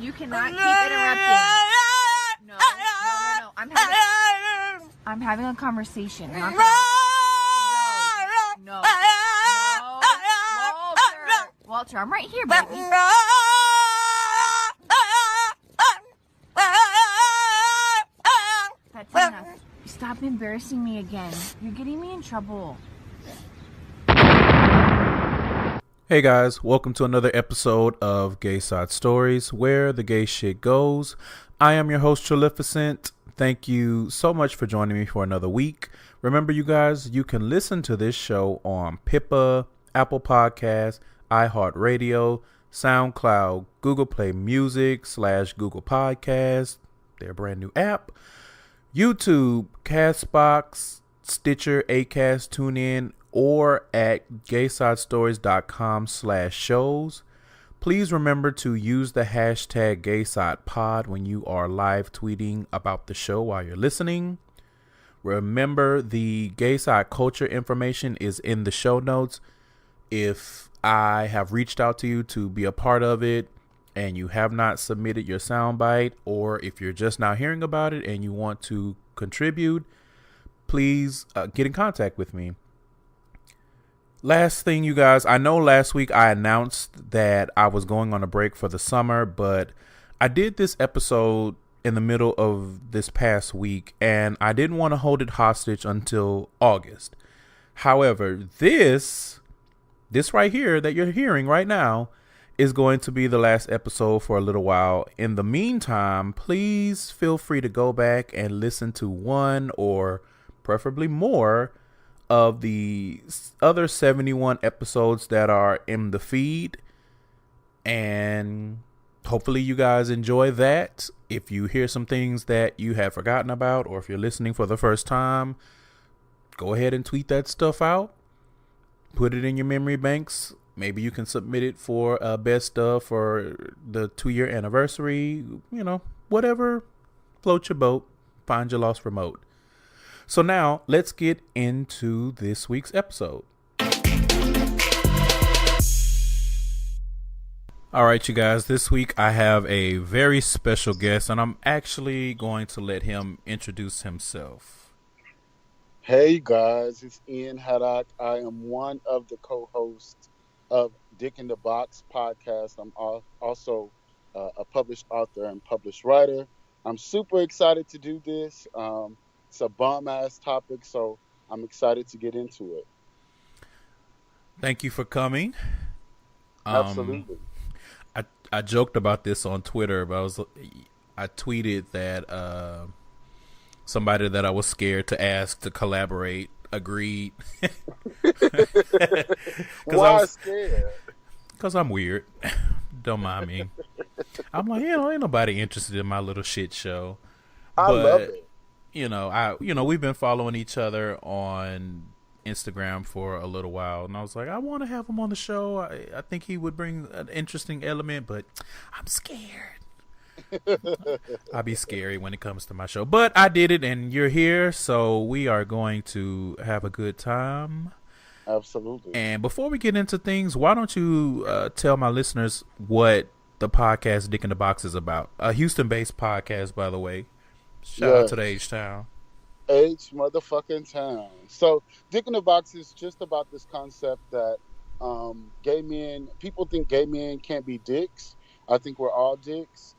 You cannot keep interrupting. No. I'm having a conversation. I'm not gonna... No. Walter, I'm right here, baby. That's enough. Stop embarrassing me again. You're getting me in trouble. Hey guys, welcome to another episode of Gayside Stories, where the gay shit goes. I am your host, Trilificent. Thank you so much for joining me for another week. Remember, you guys, you can listen to this show on Pippa, Apple Podcasts, iHeartRadio, SoundCloud, Google Play Music / Google Podcasts, their brand new app, YouTube, Castbox, Stitcher, Acast, TuneIn, or at GaysideStories.com/shows. Please remember to use the hashtag GaysidePod when you are live tweeting about the show while you're listening. Remember, the Gayside culture information is in the show notes. If I have reached out to you to be a part of it and you have not submitted your soundbite, or if you're just now hearing about it and you want to contribute, please get in contact with me. Last thing, you guys, I know last week I announced that I was going on a break for the summer, but I did this episode in the middle of this past week, and I didn't want to hold it hostage until August. However, this right here that you're hearing right now is going to be the last episode for a little while. In the meantime, please feel free to go back and listen to one or preferably more of the other 71 episodes that are in the feed, and hopefully you guys enjoy that. If you hear some things that you have forgotten about, or if you're listening for the first time, go ahead and tweet that stuff out, put it in your memory banks. Maybe you can submit it for best of for the 2-year anniversary, whatever float your boat. Find your lost remote. So now let's get into this week's episode. All right, you guys, this week I have a very special guest, and I'm actually going to let him introduce himself. Hey guys, it's Ian Haddock. I am one of the co-hosts of D'CK&DaBOX podcast. I'm also a published author and published writer. I'm super excited to do this. It's a bomb-ass topic, so I'm excited to get into it. Thank you for coming. Absolutely. I joked about this on Twitter, but I tweeted that somebody that I was scared to ask to collaborate agreed. Why scared? Because I'm weird. Don't mind me. I'm like, ain't nobody interested in my little shit show. I love it. We've been following each other on Instagram for a little while, and I was like, I want to have him on the show. I think he would bring an interesting element, but I'm scared. I'll be scary when it comes to my show, but I did it, and you're here, so we are going to have a good time. Absolutely. And before we get into things, why don't you tell my listeners what the podcast D'CK&DaBOX is about? A Houston-based podcast, by the way. Shout out to the H-Town. H-motherfucking town. So D'CK&DaBOX is just about this concept that gay men, people think gay men can't be dicks. I think we're all dicks.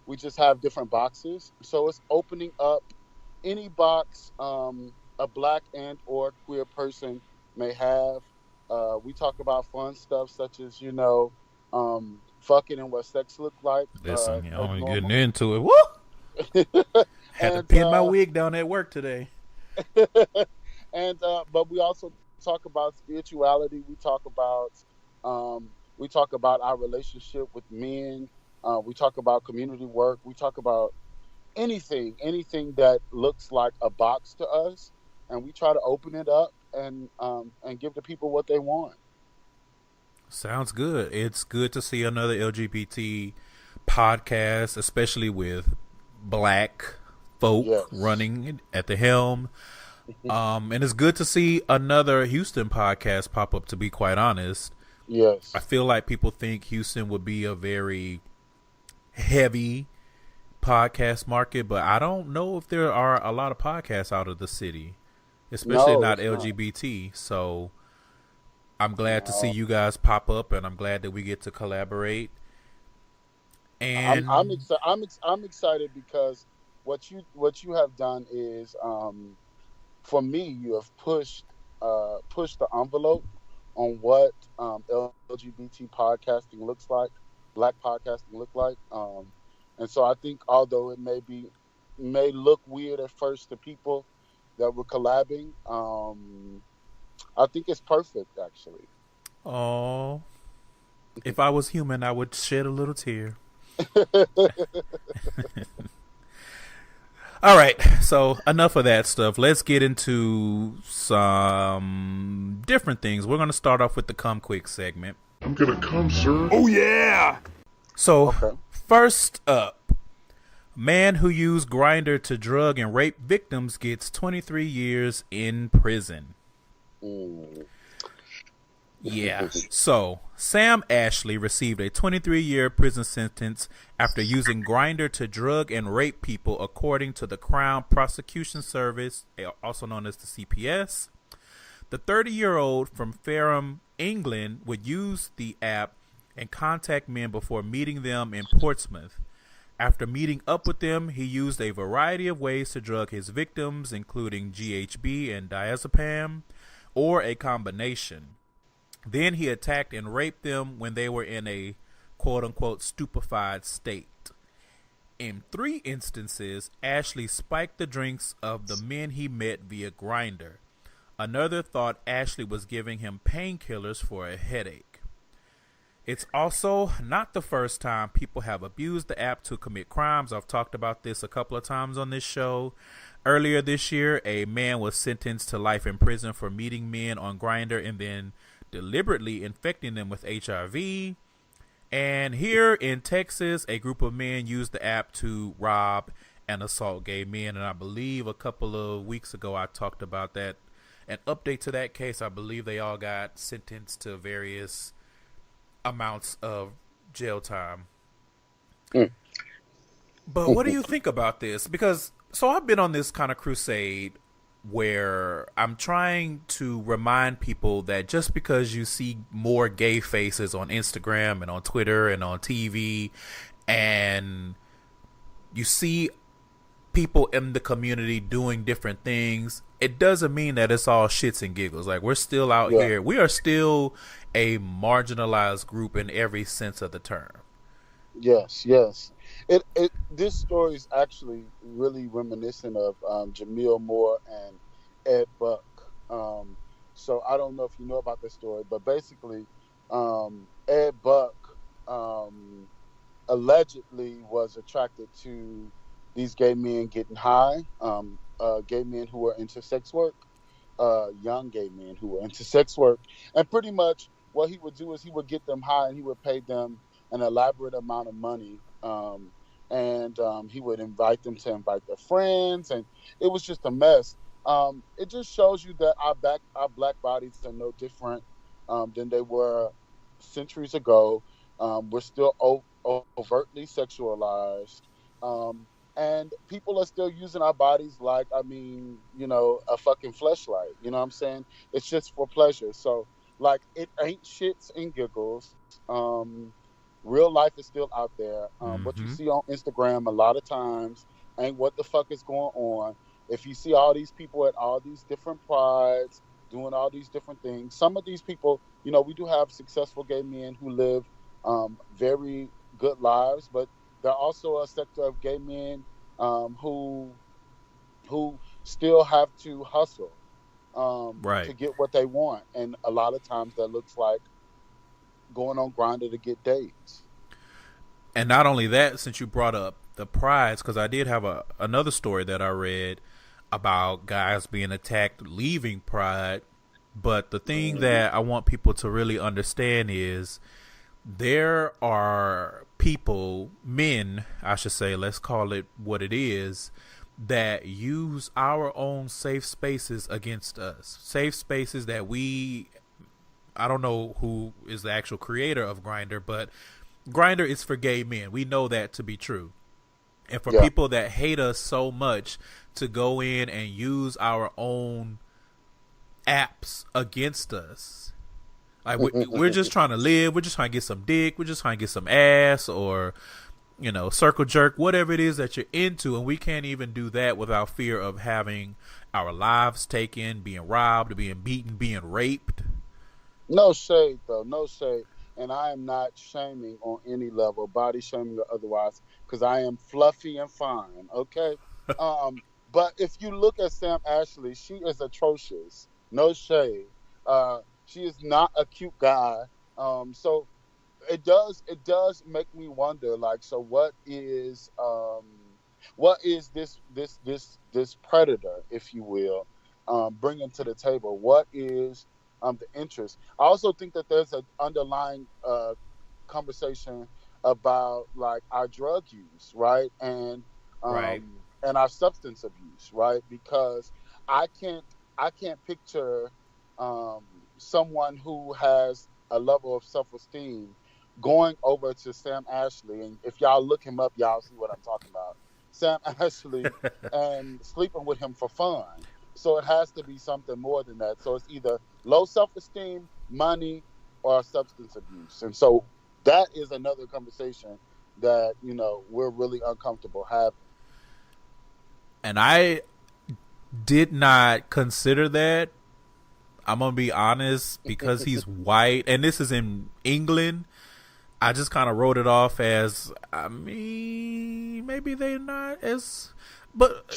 We just have different boxes. So it's opening up any box a black and or queer person may have. We talk about fun stuff such as, fucking and what sex look like. Listen, I'm getting into it. Woo! Had to pin my wig down at work today. But we also talk about spirituality. We talk about our relationship with men. We talk about community work. We talk about anything that looks like a box to us, and we try to open it up and give the people what they want. Sounds good. It's good to see another LGBT podcast, especially with black folk running at the helm. And it's good to see another Houston podcast pop up, to be quite honest. Yes. I feel like people think Houston would be a very heavy podcast market, but I don't know if there are a lot of podcasts out of the city, especially No, not it's not. LGBT. So I'm glad to see you guys pop up, and I'm glad that we get to collaborate. And I'm excited because what you have done is, for me, you have pushed the envelope on what LGBT podcasting looks like, Black podcasting look like, and so I think although it may look weird at first to people that we're collabing, I think it's perfect actually. oh, if I was human, I would shed a little tear. All right, so enough of that stuff. Let's get into some different things. We're going to start off with the Come Quick segment. I'm gonna come, sir. Oh, yeah! So, Okay. first up, man who used Grindr to drug and rape victims gets 23 years in prison. Mm. Yeah. So, Sam Ashley received a 23-year prison sentence after using Grindr to drug and rape people, according to the Crown Prosecution Service, also known as the CPS. The 30-year-old from Fareham, England, would use the app and contact men before meeting them in Portsmouth. After meeting up with them, he used a variety of ways to drug his victims, including GHB and diazepam, or a combination. Then he attacked and raped them when they were in a quote-unquote stupefied state. In 3 instances, Ashley spiked the drinks of the men he met via Grindr. Another thought Ashley was giving him painkillers for a headache. It's also not the first time people have abused the app to commit crimes. I've talked about this a couple of times on this show. Earlier this year, a man was sentenced to life in prison for meeting men on Grindr and then deliberately infecting them with HIV. And here in Texas, a group of men used the app to rob and assault gay men. And I believe a couple of weeks ago I talked about that. An update to that case, I believe they all got sentenced to various amounts of jail time. But what do you think about this? Because, so I've been on this kind of crusade where I'm trying to remind people that just because you see more gay faces on Instagram and on Twitter and on TV, and you see people in the community doing different things, it doesn't mean that it's all shits and giggles. Like, we're still out here. We are still a marginalized group in every sense of the term. Yes. This story is actually really reminiscent of Jamil Moore and Ed Buck. So I don't know if you know about this story, but basically, Ed Buck allegedly was attracted to these gay men getting high, gay men who were into sex work, young gay men who were into sex work, and pretty much what he would do is he would get them high and he would pay them an elaborate amount of money, and he would invite them to invite their friends, and it was just a mess. It just shows you that our black bodies are no different than they were centuries ago. We're still overtly sexualized, and people are still using our bodies like, a fucking fleshlight. You know what I'm saying? It's just for pleasure. So, like, it ain't shits and giggles. Real life is still out there. What you see on Instagram a lot of times ain't what the fuck is going on. If you see all these people at all these different prides doing all these different things, some of these people, we do have successful gay men who live very good lives, but there are also a sector of gay men who still have to hustle to get what they want. And a lot of times that looks like going on Grindr to get dates. And not only that, since you brought up the prides, because I did have another story that I read about guys being attacked leaving Pride. But the thing that I want people to really understand is there are people, men, I should say, let's call it what it is, that use our own safe spaces against us. Safe spaces that I don't know who is the actual creator of Grindr, but Grindr is for gay men. We know that to be true. And for Yeah. people that hate us so much to go in and use our own apps against us. Like we're just trying to live. We're just trying to get some dick. We're just trying to get some ass or, circle jerk, whatever it is that you're into. And we can't even do that without fear of having our lives taken, being robbed, being beaten, being raped. No shade, though. No shade. And I am not shaming on any level, body shaming or otherwise, because I am fluffy and fine, okay? But if you look at Sam Ashley, she is atrocious. No shade. She is not a cute guy. So it does make me wonder, like, so what is this predator, if you will, bringing to the table? What is the interest? I also think that there's an underlying conversation about like our drug use, right, and Right. and our substance abuse, right? Because I can't picture someone who has a level of self-esteem going over to Sam Ashley, and if y'all look him up, y'all see what I'm talking about. Sam Ashley and sleeping with him for fun. So it has to be something more than that. So it's either low self-esteem, money, or substance abuse. And so that is another conversation that, we're really uncomfortable having. And I did not consider that. I'm going to be honest, because he's white and this is in England. I just kind of wrote it off as, maybe they're not as, but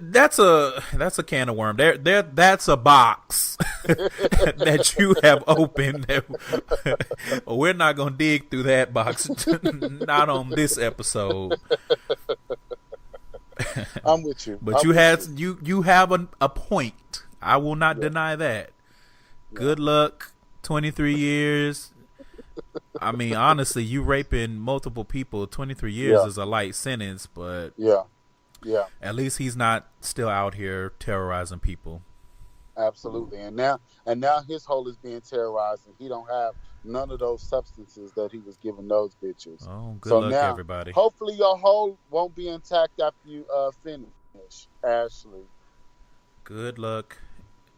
that's a can of worm. That's a box that you have opened. We're not going to dig through that box, not on this episode. I'm with you. But you have a point. I will not deny that. Good luck, 23 years. Honestly, you raping multiple people, 23 years is a light sentence, but yeah, at least he's not still out here terrorizing people. Absolutely. And now his hole is being terrorized, and he don't have none of those substances that he was giving those bitches. Oh, good luck, everybody. Hopefully your hole won't be intact after you finish, Ashley. Good luck,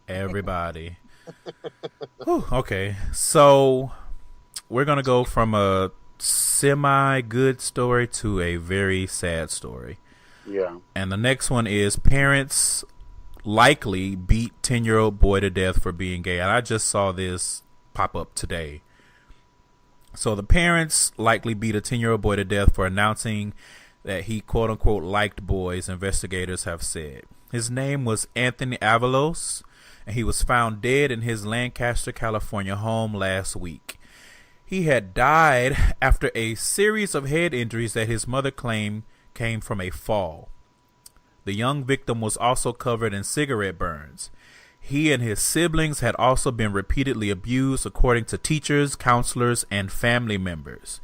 everybody. Whew, okay, so we're going to go from a semi-good story to a very sad story. Yeah. And the next one is parents likely beat 10-year-old boy to death for being gay. And I just saw this pop up today. So the parents likely beat a 10-year-old boy to death for announcing that he, quote-unquote, liked boys, investigators have said. His name was Anthony Avalos, and he was found dead in his Lancaster, California home last week. He had died after a series of head injuries that his mother claimed came from a fall. The young victim was also covered in cigarette burns. He and his siblings had also been repeatedly abused, according to teachers, counselors, and family members.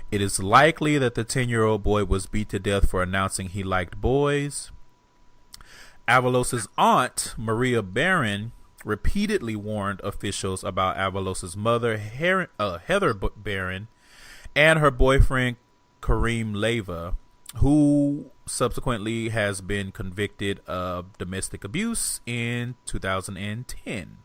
It is likely that the 10-year-old boy was beat to death for announcing he liked boys. Avalos's aunt, Maria Barron, repeatedly warned officials about Avalos's mother, Heather Barron, and her boyfriend, Kareem Leyva, who subsequently has been convicted of domestic abuse in 2010.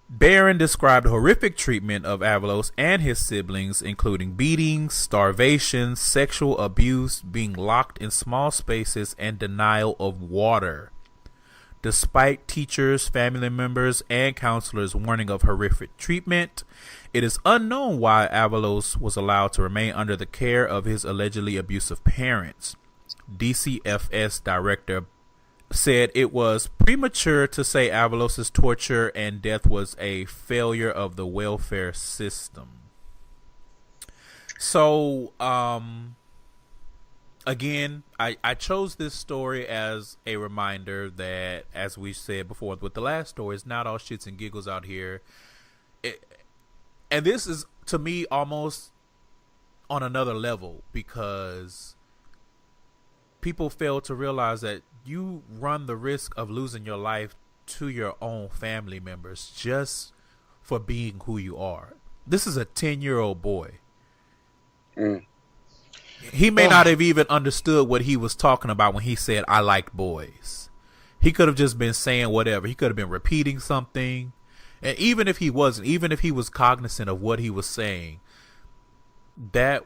Barron described horrific treatment of Avalos and his siblings, including beatings, starvation, sexual abuse, being locked in small spaces, and denial of water. Despite teachers, family members, and counselors warning of horrific treatment, it is unknown why Avalos was allowed to remain under the care of his allegedly abusive parents. DCFS director said it was premature to say Avalos's torture and death was a failure of the welfare system. So, again, I chose this story as a reminder that, as we said before with the last story, it's not all shits and giggles out here. And this is, to me, almost on another level, because people fail to realize that you run the risk of losing your life to your own family members just for being who you are. This is a 10-year-old boy. Mm. He may not have even understood what he was talking about when he said, "I like boys." He could have just been saying whatever. He could have been repeating something. And even if he wasn't, even if he was cognizant of what he was saying, that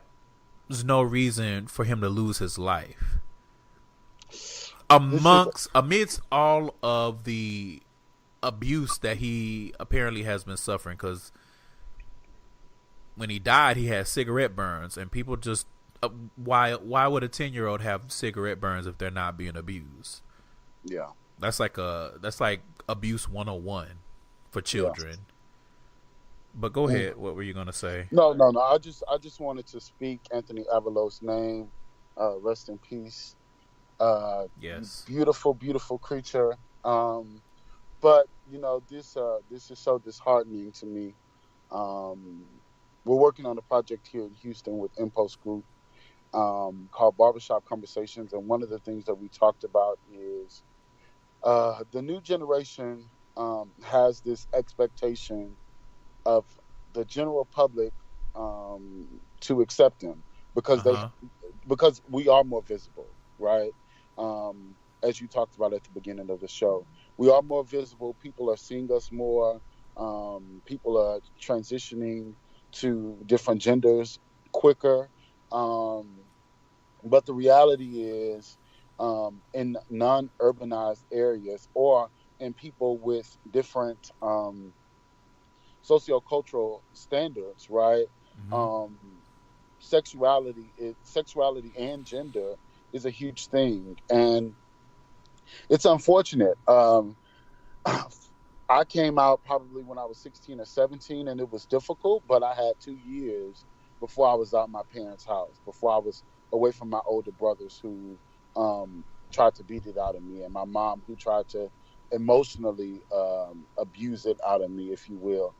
was no reason for him to lose his life. Amidst all of the abuse that he apparently has been suffering, because when he died, he had cigarette burns, and people just why would a 10-year-old have cigarette burns if they're not being abused? Yeah, that's like abuse 101 for children. Yeah. But go ahead. What were you gonna say? No. I just wanted to speak Anthony Avalos's name. Rest in peace. Yes. Beautiful creature. But this is so disheartening to me. We're working on a project here in Houston with Impulse Group called Barbershop Conversations, and one of the things that we talked about is the new generation has this expectation of the general public to accept them because because we are more visible, right? As you talked about at the beginning of the show, we are more visible. People are seeing us more. People are transitioning to different genders quicker. But the reality is, in non-urbanized areas or in people with different sociocultural standards, right? Sexuality and gender is a huge thing, and it's unfortunate. I came out probably when I was 16 or 17, and it was difficult, but I had 2 years before I was out my parents' house, before I was away from my older brothers who tried to beat it out of me, and my mom who tried to emotionally abuse it out of me, if you will.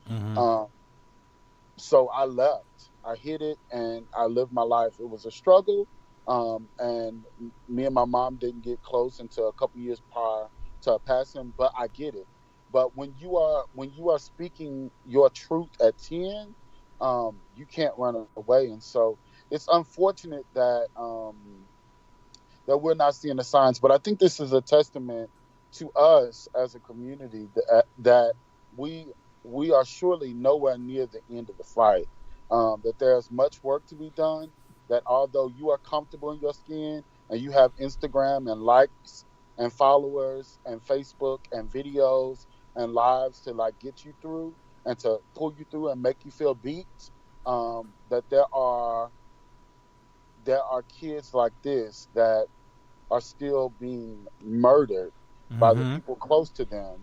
So I left. I hid it, and I lived my life. It was a struggle, and me and my mom didn't get close until a couple years prior to her passing, but I get it. But when you are speaking your truth at 10, you can't run away. And so it's unfortunate that that we're not seeing the signs. But I think this is a testament to us as a community that we are surely nowhere near the end of the fight. That there's much work to be done. That although you are comfortable in your skin and you have Instagram and likes and followers and Facebook and videos and lives to like get you through and to pull you through and make you feel beat, that there are kids like this that are still being murdered by the people close to them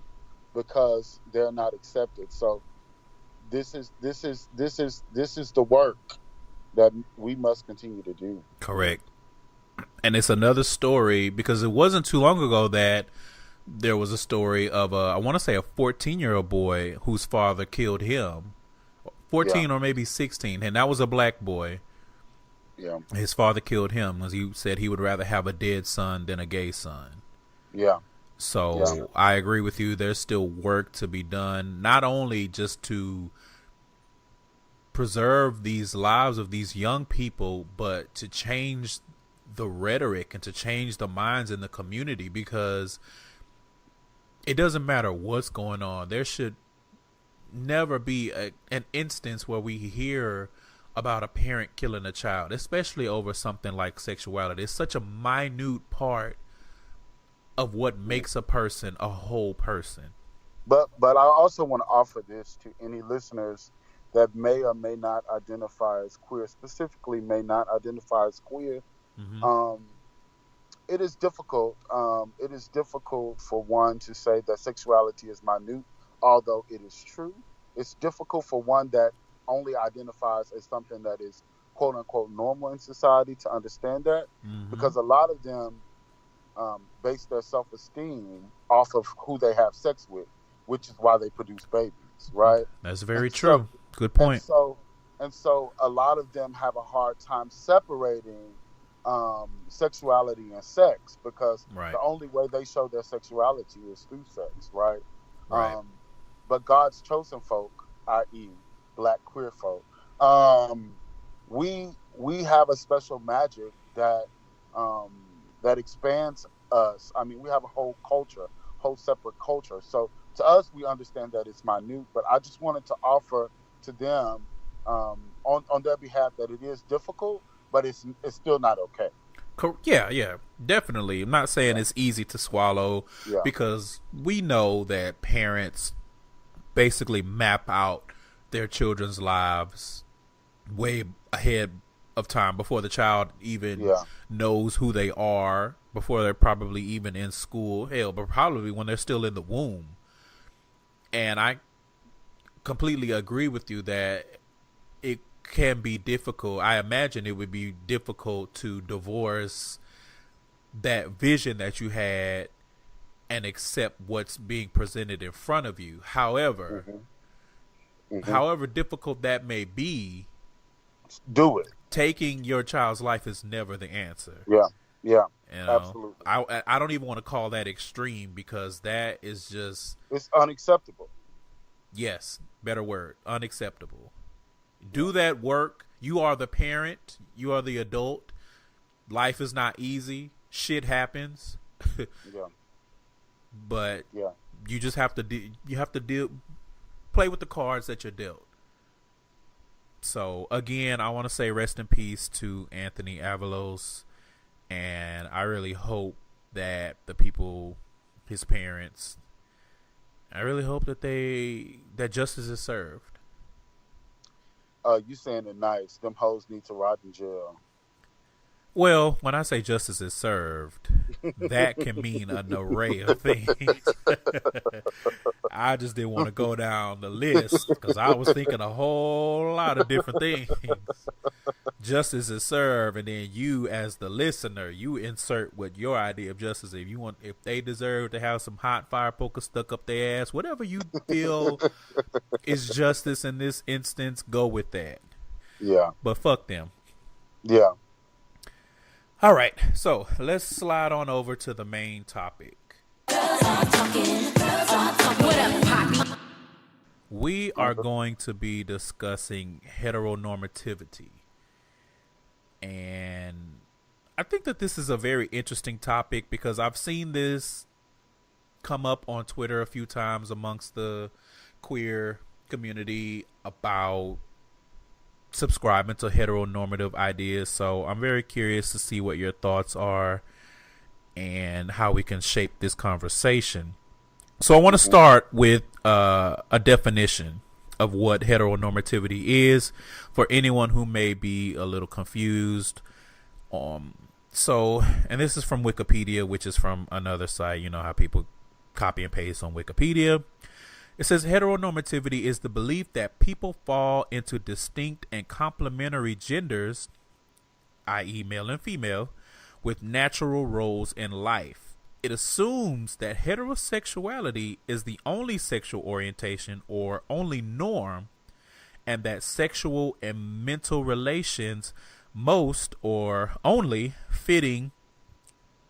because they're not accepted. So this is the work that we must continue to do. Correct. And it's another story because it wasn't too long ago that there was a story of I want to say a 14-year-old boy whose father killed him. 14 or maybe 16, and that was a black boy. Yeah. His father killed him because he said he would rather have a dead son than a gay son. Yeah. So I agree with you. There's still work to be done, not only just to preserve these lives of these young people, but to change the rhetoric and to change the minds in the community, because it doesn't matter what's going on. There should never be an instance where we hear about a parent killing a child, especially over something like sexuality. It's such a minute part of what makes a person a whole person. But I also want to offer this to any listeners that may or may not identify as queer, specifically may not identify as queer. It is difficult. It is difficult for one to say that sexuality is minute, although it is true. It's difficult for one that only identifies as something that is quote unquote normal in society to understand that, because a lot of them base their self-esteem off of who they have sex with, which is why they produce babies, right? That's very true. Good point. And so a lot of them have a hard time separating sexuality and sex, because the only way they show their sexuality is through sex, right? But God's chosen folk, i.e. Black queer folk, we we have a special magic that that expands us. I mean, we have a whole culture, whole separate culture. So to us, we understand that it's minute, but I just wanted to offer to them on their behalf that it is difficult, but it's still not okay. Yeah, definitely. I'm not saying it's easy to swallow because we know that parents basically map out their children's lives way ahead of time before the child even knows who they are, before they're probably even in school, but probably when they're still in the womb. And I completely agree with you that it can be difficult. I imagine it would be difficult to divorce that vision that you had and accept what's being presented in front of you. However, however difficult that may be, do it. Taking your child's life is never the answer. Yeah, you know? Absolutely. I don't even want to call that extreme because that is just... It's unacceptable. Yes, better word. Unacceptable. Do that work. You are the parent. You are the adult. Life is not easy. Shit happens. But you just have to play with the cards that you're dealt. So again, I want to say rest in peace to Anthony Avalos, and I really hope that the people, his parents, I really hope that justice is served. You saying it nice. Them hoes need to rot in jail. Well, when I say justice is served, that can mean an array of things. I just didn't want to go down the list because I was thinking a whole lot of different things. Justice is served, and then you, as the listener, you insert what your idea of justice is. If they deserve to have some hot fire poker stuck up their ass, whatever you feel is justice in this instance, go with that. Yeah. But fuck them. Yeah. All right, so let's slide on over to the main topic. We are going to be discussing heteronormativity. And I think that this is a very interesting topic because I've seen this come up on Twitter a few times amongst the queer community about subscribing to heteronormative ideas. So I'm very curious to see what your thoughts are and how we can shape this conversation. So I want to start with a definition of what heteronormativity is for anyone who may be a little confused. And this is from Wikipedia, which is from another site. You know how people copy and paste on Wikipedia. It says heteronormativity is the belief that people fall into distinct and complementary genders, i.e. male and female, with natural roles in life. It assumes that heterosexuality is the only sexual orientation or only norm, and that sexual and mental relations most or only fitting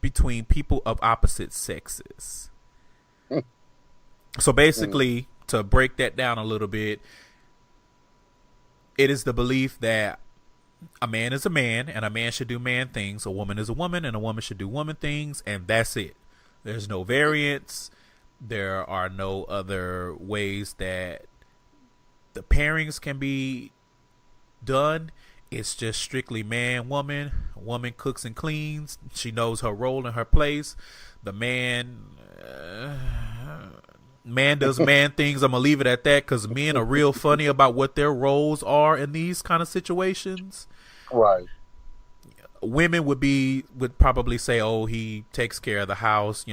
between people of opposite sexes. So basically, to break that down a little bit, it is the belief that a man is a man and a man should do man things. A woman is a woman and a woman should do woman things. And that's it. There's no variance. There are no other ways that the pairings can be done. It's just strictly man, woman. Woman cooks and cleans. She knows her role and her place. The man does man things. I'm gonna leave it at that because men are real funny about what their roles are in these kind of situations. Right. Women would probably say, oh, he takes care of the house,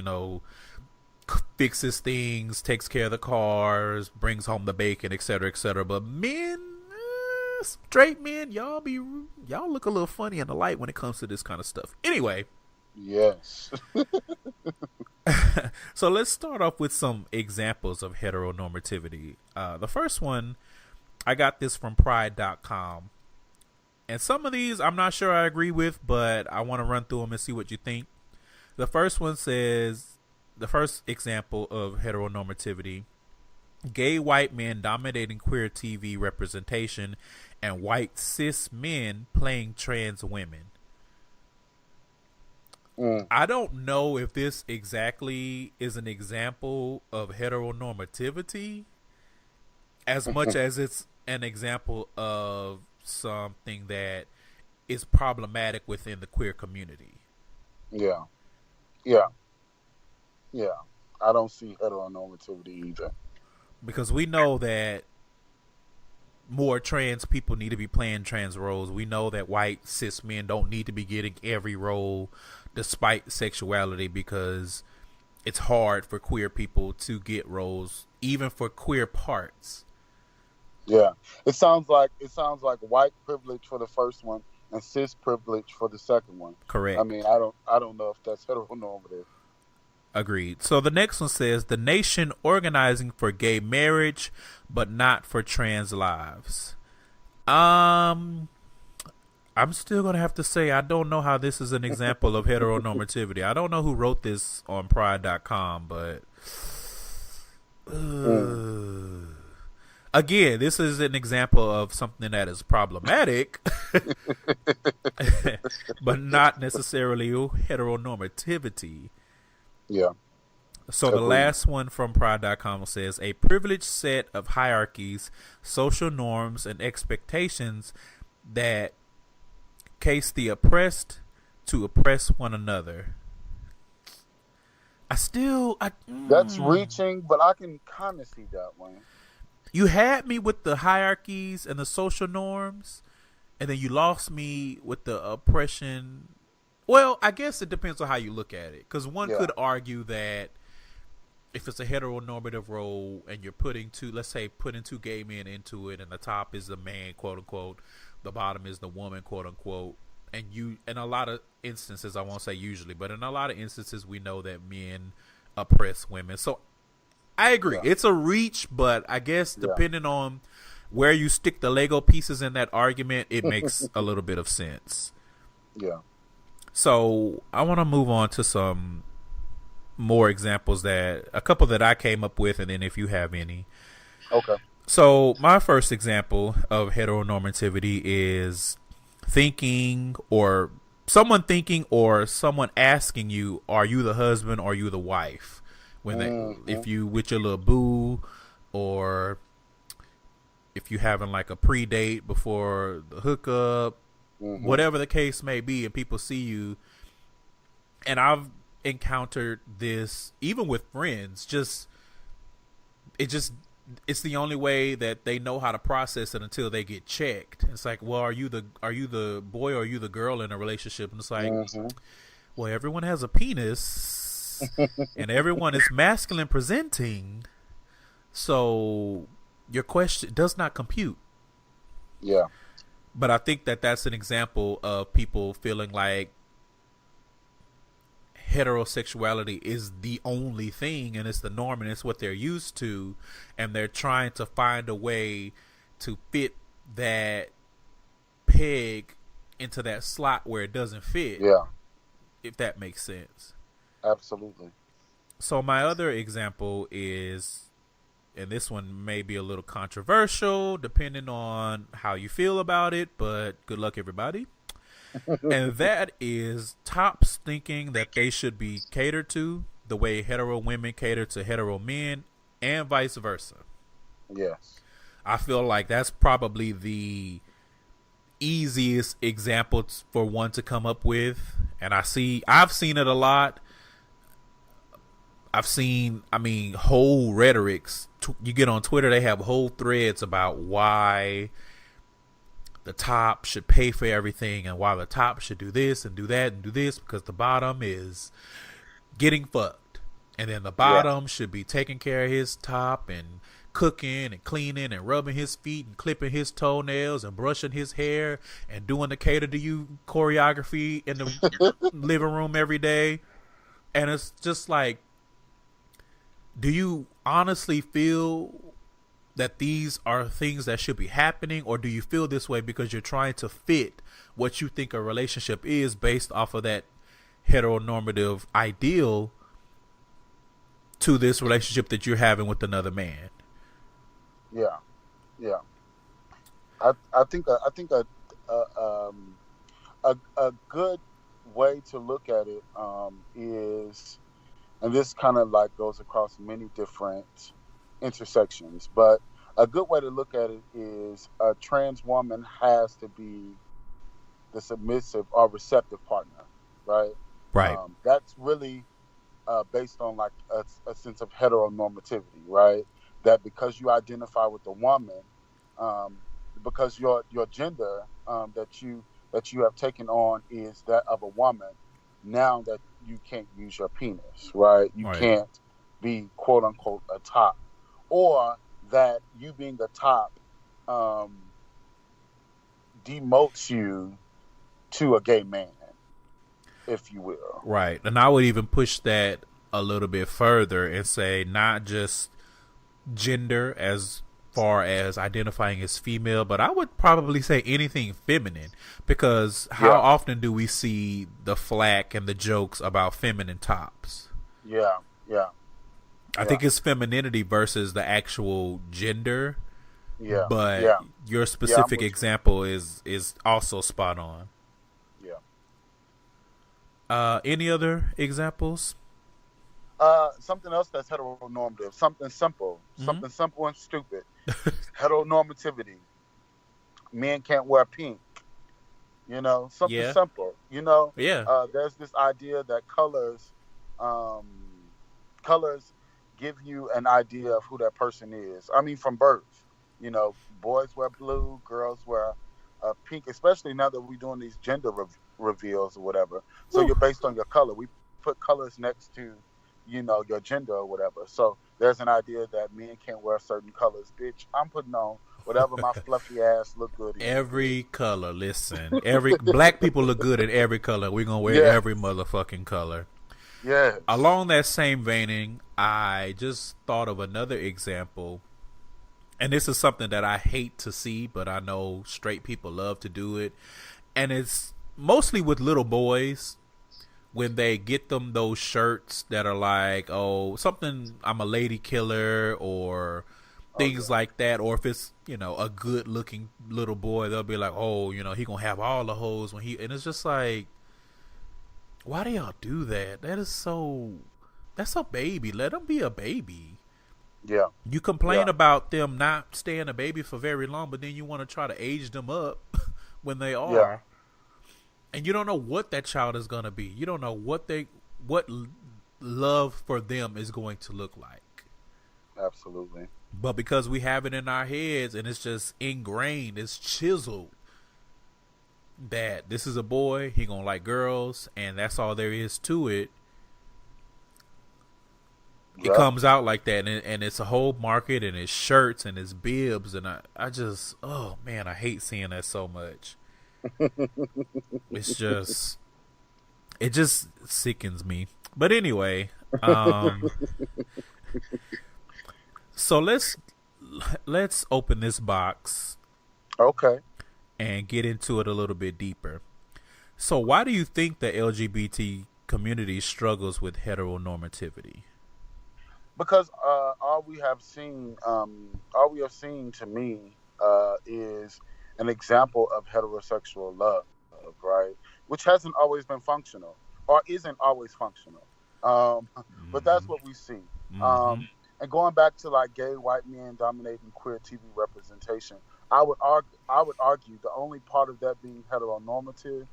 fixes things, takes care of the cars, brings home the bacon, etc., etc. But men, straight men, y'all look a little funny in the light when it comes to this kind of stuff. Anyway. Yes. So let's start off with some examples of heteronormativity. The first one, I got this from pride.com. And some of these I'm not sure I agree with, but I want to run through them and see what you think. The first one says, the first example of heteronormativity gay white men dominating queer TV representation, and white cis men playing trans women. I don't know if this exactly is an example of heteronormativity as much as it's an example of something that is problematic within the queer community. Yeah. I don't see heteronormativity either. Because we know that more trans people need to be playing trans roles. We know that white cis men don't need to be getting every role despite sexuality, because it's hard for queer people to get roles, even for queer parts. Yeah. It sounds like white privilege for the first one and cis privilege for the second one. Correct. I mean, I don't know if that's heteronormative. Agreed. So the next one says, the nation organizing for gay marriage but not for trans lives. I'm still going to have to say I don't know how this is an example of heteronormativity. I don't know who wrote this on pride.com, but again, this is an example of something that is problematic, but not necessarily heteronormativity. Yeah. So the last one from pride.com says, a privileged set of hierarchies, social norms, and expectations that case the oppressed to oppress one another. That's reaching, but I can kind of see that one. You had me with the hierarchies and the social norms, and then you lost me with the oppression. Well, I guess it depends on how you look at it, because one could argue that if it's a heteronormative role and you're putting two gay men into it, and the top is the man, quote unquote, the bottom is the woman, quote unquote, and in a lot of instances, I won't say usually, but in a lot of instances, we know that men oppress women. So I agree. Yeah. It's a reach, but I guess depending on where you stick the Lego pieces in that argument, it makes a little bit of sense. Yeah. So I want to move on to some more examples, a couple that I came up with, and then if you have any. Okay. So my first example of heteronormativity is someone asking you, are you the husband or are you the wife? If you with your little boo, or if you having like a pre-date before the hookup, whatever the case may be, and people see you. And I've encountered this even with friends. It's the only way that they know how to process it until they get checked. It's like, well, are you the boy or are you the girl in a relationship? And it's like, well, everyone has a penis and everyone is masculine presenting, so your question does not compute. Yeah. But I think that that's an example of people feeling like heterosexuality is the only thing and it's the norm and it's what they're used to, and they're trying to find a way to fit that peg into that slot where it doesn't fit. Yeah. If that makes sense. Absolutely. So my other example is, and this one may be a little controversial depending on how you feel about it, but good luck, everybody. And that is tops thinking that they should be catered to the way hetero women cater to hetero men, and vice versa. Yes. I feel like that's probably the easiest example for one to come up with. And I've seen it a lot. Whole rhetorics. You get on Twitter, they have whole threads about why the top should pay for everything and why the top should do this and do that and do this because the bottom is getting fucked. And then the bottom should be taking care of his top and cooking and cleaning and rubbing his feet and clipping his toenails and brushing his hair and doing the cater to you choreography in the living room every day. And it's just like, do you honestly feel that these are things that should be happening, or do you feel this way because you're trying to fit what you think a relationship is based off of that heteronormative ideal to this relationship that you're having with another man? Yeah, yeah. I think a good way to look at it is, and this kind of like goes across many different intersections, but a good way to look at it is a trans woman has to be the submissive or receptive partner, right? Right. That's really based on like a sense of heteronormativity, right? That because you identify with a woman, um, because your gender that you have taken on is that of a woman, now that you can't use your penis, right? You Right. can't be quote unquote a top, or that you being a top um, demotes you to a gay man, if you will. Right. And I would even push that a little bit further and say not just gender as far as identifying as female, but I would probably say anything feminine, because how Yeah, often do we see the flack and the jokes about feminine tops? yeah, yeah, I yeah, think it's femininity versus the actual gender, yeah, but yeah, your yeah. I'm specific with you. example is also spot on. Yeah. Any other examples? Something else that's heteronormative. Mm-hmm. Something simple and stupid. Heteronormativity. Men can't wear pink. Something Yeah. simple. Yeah. There's this idea that um, colors give you an idea of who that person is. I mean, from birth. Boys wear blue, girls wear pink. Especially now that we're doing these gender reveals or whatever. So Whew. you're based on your color. We put colors next to your gender or whatever. So there's an idea that men can't wear certain colors. Bitch, I'm putting on whatever my fluffy ass look good in, Every bitch. color. Listen, every black people look good in every color. We're gonna wear Yes, every motherfucking color. yes. Along that same veining, I just thought of another example, and this is something that I hate to see, but I know straight people love to do it, and it's mostly with little boys when they get them those shirts that are like, oh, something, I'm a lady killer, or Oh things yeah. like that. Or if it's, a good looking little boy, they'll be like, oh, he gonna have all the hoes when he, and it's just like, why do y'all do that? That's a baby. Let them be a baby. Yeah. You complain Yeah. about them not staying a baby for very long, but then you want to try to age them up when they Yeah. are. And you don't know what that child is going to be. You don't know what love for them is going to look like. Absolutely. But because we have it in our heads and it's just ingrained, it's chiseled that this is a boy, he going to like girls, and that's all there is to it. It Yeah. comes out like that, and it's a whole market, and it's shirts and it's bibs, and I just, oh man, I hate seeing that so much. It's just, it just sickens me. But anyway, so let's open this box Okay. and get into it a little bit deeper. So why do you think the LGBT community struggles with heteronormativity? Because all we have seen to me is an example of heterosexual love, right? Which hasn't always been functional or isn't always functional. But that's Mm-hmm. what we see. Mm-hmm. And going back to like gay white men dominating queer TV representation, I would argue the only part of that being heteronormative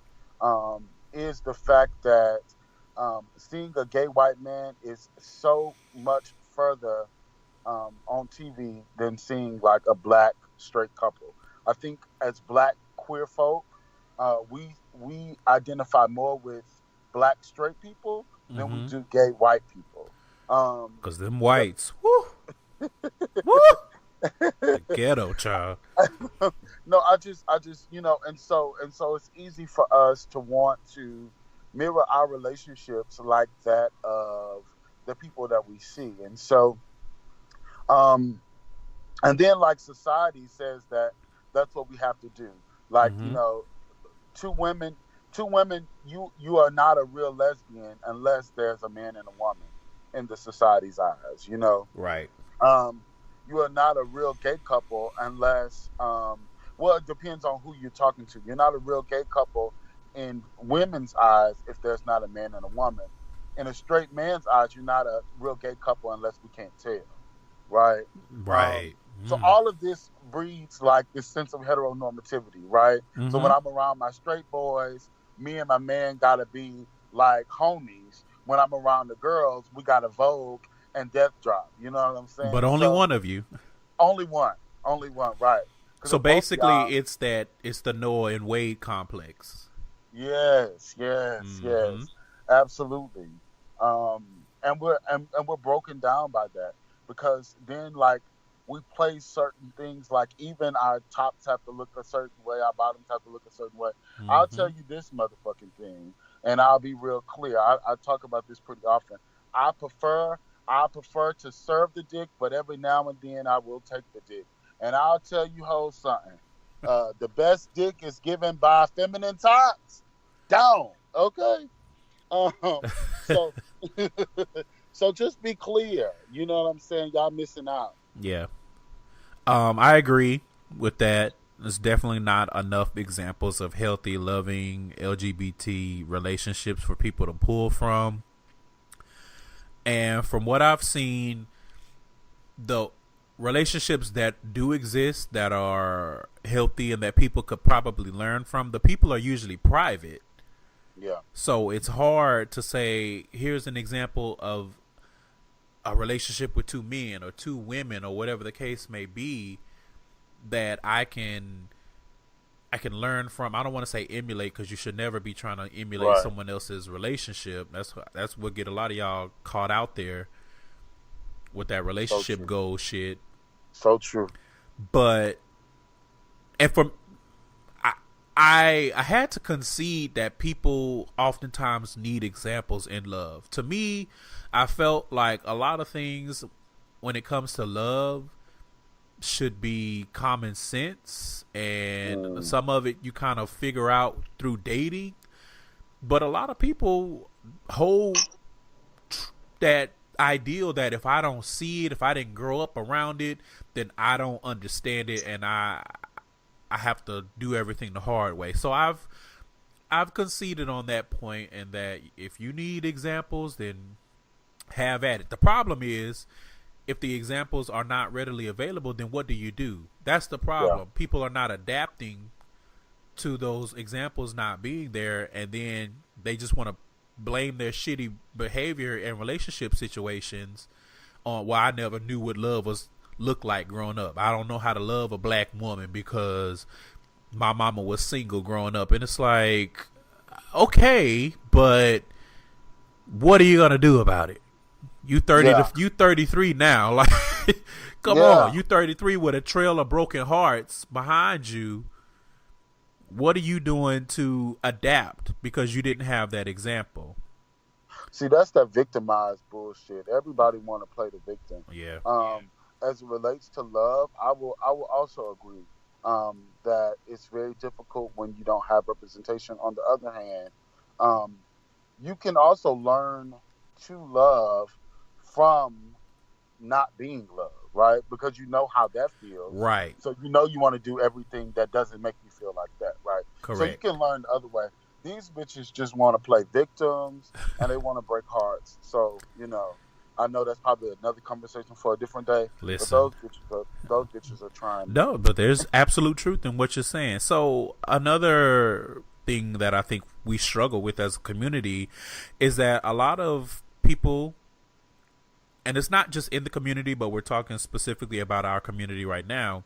is the fact that seeing a gay white man is so much further on TV than seeing like a black straight couple. I think as black queer folk, we identify more with black straight people than we Mm-hmm. do gay white people. Um, Cause them the, whites, woo, woo, the ghetto child. no, I just, and so it's easy for us to want to mirror our relationships like that of the people that we see, um, and then like society says that that's what we have to do. Like Mm-hmm. two women, you are not a real lesbian unless there's a man and a woman in the society's eyes. Right. Um, you are not a real gay couple unless, well, it depends on who you're talking to. You're not a real gay couple in women's eyes if there's not a man and a woman. In a straight man's eyes, you're not a real gay couple unless we can't tell, right? Right. So all of this breeds like this sense of heteronormativity, right? So when I'm around my straight boys, me and my man gotta be like homies. When I'm around the girls, we gotta Vogue and Death Drop. You know what I'm saying? But only one of you. Only one, right? So basically, it's the Noah and Wade complex. Yes, absolutely. And we're broken down by that, because then like we play certain things, like even our tops have to look a certain way, our bottoms have to look a certain way. I'll tell you this motherfucking thing, and I'll be real clear. I talk about this pretty often. I prefer to serve the dick, but every now and then I will take the dick. And I'll tell you hoes something. The best dick is given by feminine tops. Down, okay? So so just be clear. You know what I'm saying? Y'all missing out. Yeah. I agree with that. There's definitely not enough examples of healthy, loving LGBT relationships for people to pull from. And from what I've seen, the relationships that do exist that are healthy and that people could probably learn from, the people are usually private. Yeah. So it's hard to say, here's an example of a relationship with two men or two women or whatever the case may be that I can learn from. I don't want to say emulate, because you should never be trying to emulate someone else's relationship. That's what get a lot of y'all caught out there with that relationship goal shit. So true. But I had to concede that people oftentimes need examples in love. To me, I felt like a lot of things when it comes to love should be common sense, and some of it you kind of figure out through dating. But a lot of people hold that ideal that if I don't see it, if I didn't grow up around it, then I don't understand it, and I have to do everything the hard way. So I've conceded on that point, and that if you need examples, then have at it. The problem is, if the examples are not readily available, then what do? That's the problem. Yeah. People are not adapting to those examples not being there, and then they just want to blame their shitty behavior in relationship situations on, well, I never knew what love looked like growing up. I don't know how to love a black woman because my mama was single growing up. And it's like, okay, but what are you gonna do about it? You 33 now. Like, come on. You 33 with a trail of broken hearts behind you. What are you doing to adapt because you didn't have that example? See, that's that victimized bullshit. Everybody want to play the victim. Yeah. As it relates to love, I will also agree that it's very difficult when you don't have representation. On the other hand, you can also learn to love from not being loved, right? Because you know how that feels. Right. So you know you want to do everything that doesn't make you feel like that, right? Correct. So you can learn the other way. These bitches just want to play victims and they want to break hearts. So, I know that's probably another conversation for a different day. Listen. But those bitches are trying. No, but there's absolute truth in what you're saying. So another thing that I think we struggle with as a community is that a lot of people, and it's not just in the community, but we're talking specifically about our community right now,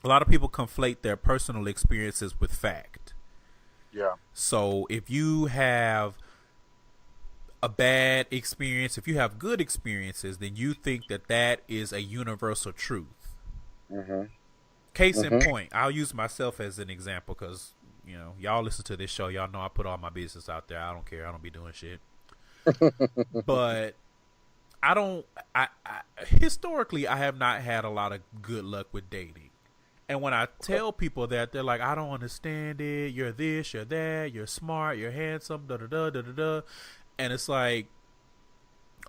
a lot of people conflate their personal experiences with fact. Yeah. So if you have a bad experience, if you have good experiences, then you think that is a universal truth. Mm-hmm. Case in point, I'll use myself as an example because, y'all listen to this show. Y'all know I put all my business out there. I don't care. I don't be doing shit. But historically, I have not had a lot of good luck with dating. And when I tell people that, they're like, I don't understand it. You're this, you're that, you're smart, you're handsome, da-da-da, da-da-da. And it's like,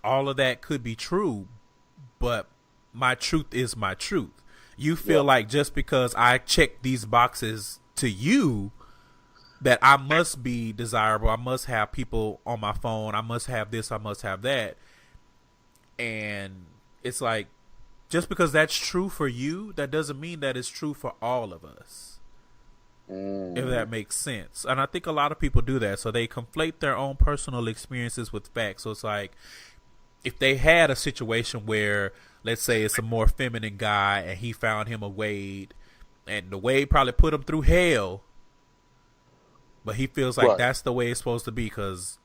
all of that could be true, but my truth is my truth. You feel like just because I check these boxes to you that I must be desirable, I must have people on my phone, I must have this, I must have that. And it's like, just because that's true for you, that doesn't mean that it's true for all of us. If that makes sense. And I think a lot of people do that. So they conflate their own personal experiences with facts. So it's like, if they had a situation where, let's say it's a more feminine guy and he found him a Wade, and the Wade probably put him through hell, but he feels like that's the way it's supposed to be because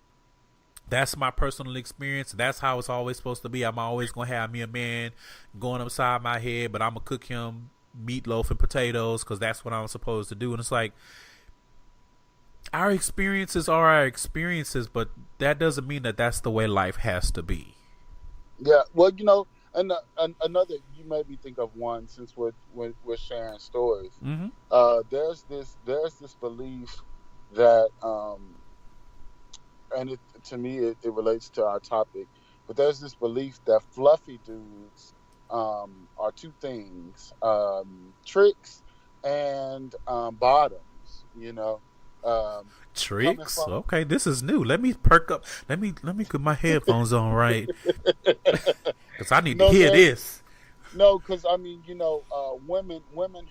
that's my personal experience. That's how it's always supposed to be. I'm always going to have me a man going upside my head, but I'm going to cook him meatloaf and potatoes because that's what I'm supposed to do. And it's like, our experiences are our experiences, but that doesn't mean that that's the way life has to be. Yeah, well, you know, and another, you made me think of one since we're sharing stories. There's this belief that, and to me it relates to our topic, but there's this belief that fluffy dudes are two things: tricks and bottoms. You know. Tricks? Okay, this is new. Let me perk up. Let me put my headphones on right, because I need to hear this. No, because I mean, you know, women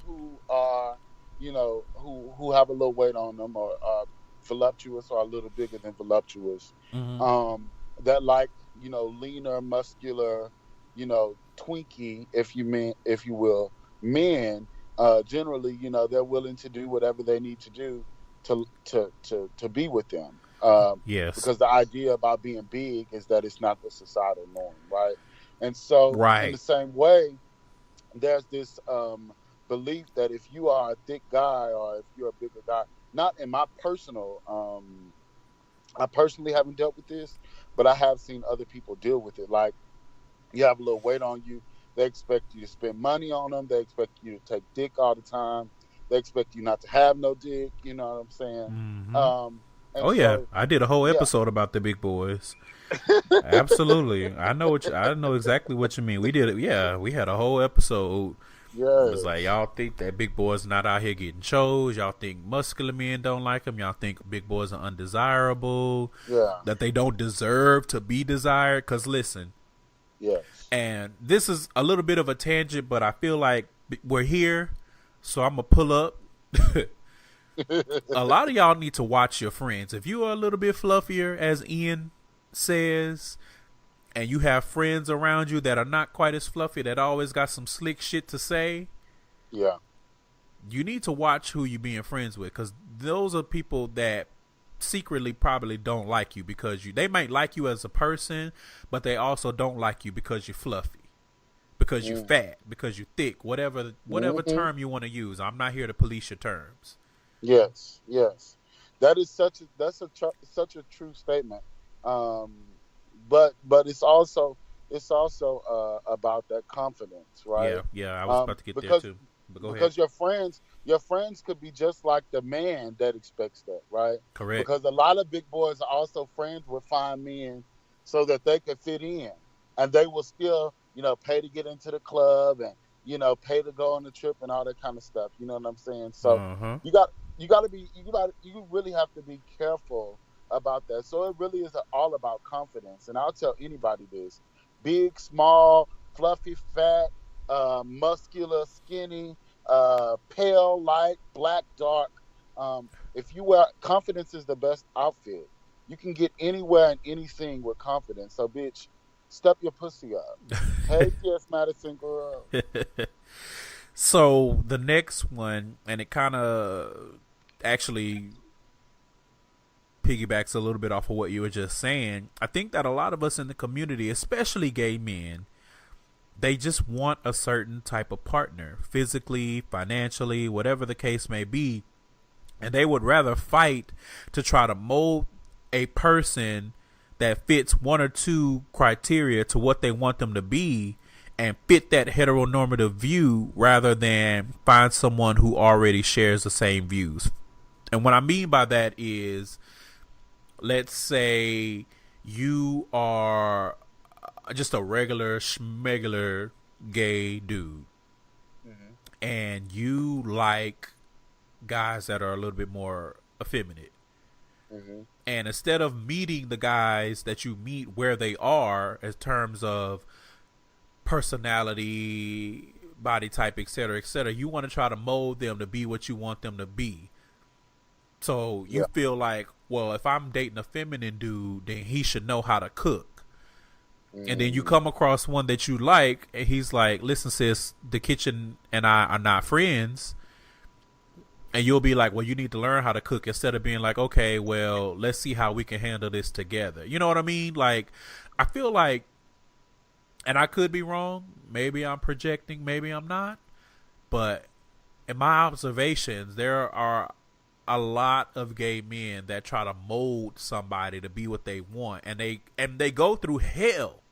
who are, you know, who have a little weight on them or are voluptuous or a little bigger than voluptuous, that like, you know, leaner, muscular, you know, twinkie, if you will, men, generally, you know, they're willing to do whatever they need to do to be with them. Yes. Because the idea about being big is that it's not the societal norm, right? And so in the same way, there's this belief that if you are a thick guy or if you're a bigger guy, not in my personal, I personally haven't dealt with this, but I have seen other people deal with it. Like, you have a little weight on you, they expect you to spend money on them, they expect you to take dick all the time, they expect you not to have no dick, you know what I'm saying? Yeah, I did a whole episode about the big boys. Absolutely. I know exactly what you mean. We did it. Yeah, we had a whole episode. Yeah, it was like, y'all think that big boys not out here getting chose. Y'all think muscular men don't like them. Y'all think big boys are undesirable. Yeah, that they don't deserve to be desired. Because listen, yes, and this is a little bit of a tangent, but I feel like we're here, so I'm gonna pull up. A lot of y'all need to watch your friends. If you are a little bit fluffier, as Ian says, and you have friends around you that are not quite as fluffy, that always got some slick shit to say, yeah, you need to watch who you're being friends with, because those are people that secretly probably don't like you because they might like you as a person, but they also don't like you because you're fluffy, because you're fat, because you're thick, whatever term you want to use. I'm not here to police your terms. Yes, that is such a true statement. But it's also about that confidence, right? Yeah, I was about to get there too. But go ahead. Because your friends could be just like the man that expects that, right? Correct. Because a lot of big boys are also friends with fine men so that they could fit in, and they will still, you know, pay to get into the club and, you know, pay to go on the trip and all that kind of stuff. You know what I'm saying? So you really have to be careful about that. So it really is all about confidence. And I'll tell anybody this: big, small, fluffy, fat, muscular, skinny, pale, light, black, dark. If you wear confidence, is the best outfit. You can get anywhere and anything with confidence. So, bitch, step your pussy up. Hey, yes, Madison girl. So the next one, and it kind of actually piggybacks a little bit off of what you were just saying. I think that a lot of us in the community, especially gay men, they just want a certain type of partner, physically, financially, whatever the case may be, and they would rather fight to try to mold a person that fits one or two criteria to what they want them to be and fit that heteronormative view, rather than find someone who already shares the same views. And what I mean by that is, let's say you are just a regular schmegular gay dude, and you like guys that are a little bit more effeminate. And instead of meeting the guys that you meet where they are in terms of personality, body type, etc., you want to try to mold them to be what you want them to be. So you feel like, well, if I'm dating a feminine dude, then he should know how to cook. And then you come across one that you like, and he's like, listen, sis, the kitchen and I are not friends. And you'll be like, well, you need to learn how to cook, instead of being like, okay, well, let's see how we can handle this together. You know what I mean? Like, I feel like, and I could be wrong, maybe I'm projecting, maybe I'm not, but in my observations, there are a lot of gay men that try to mold somebody to be what they want, and they go through hell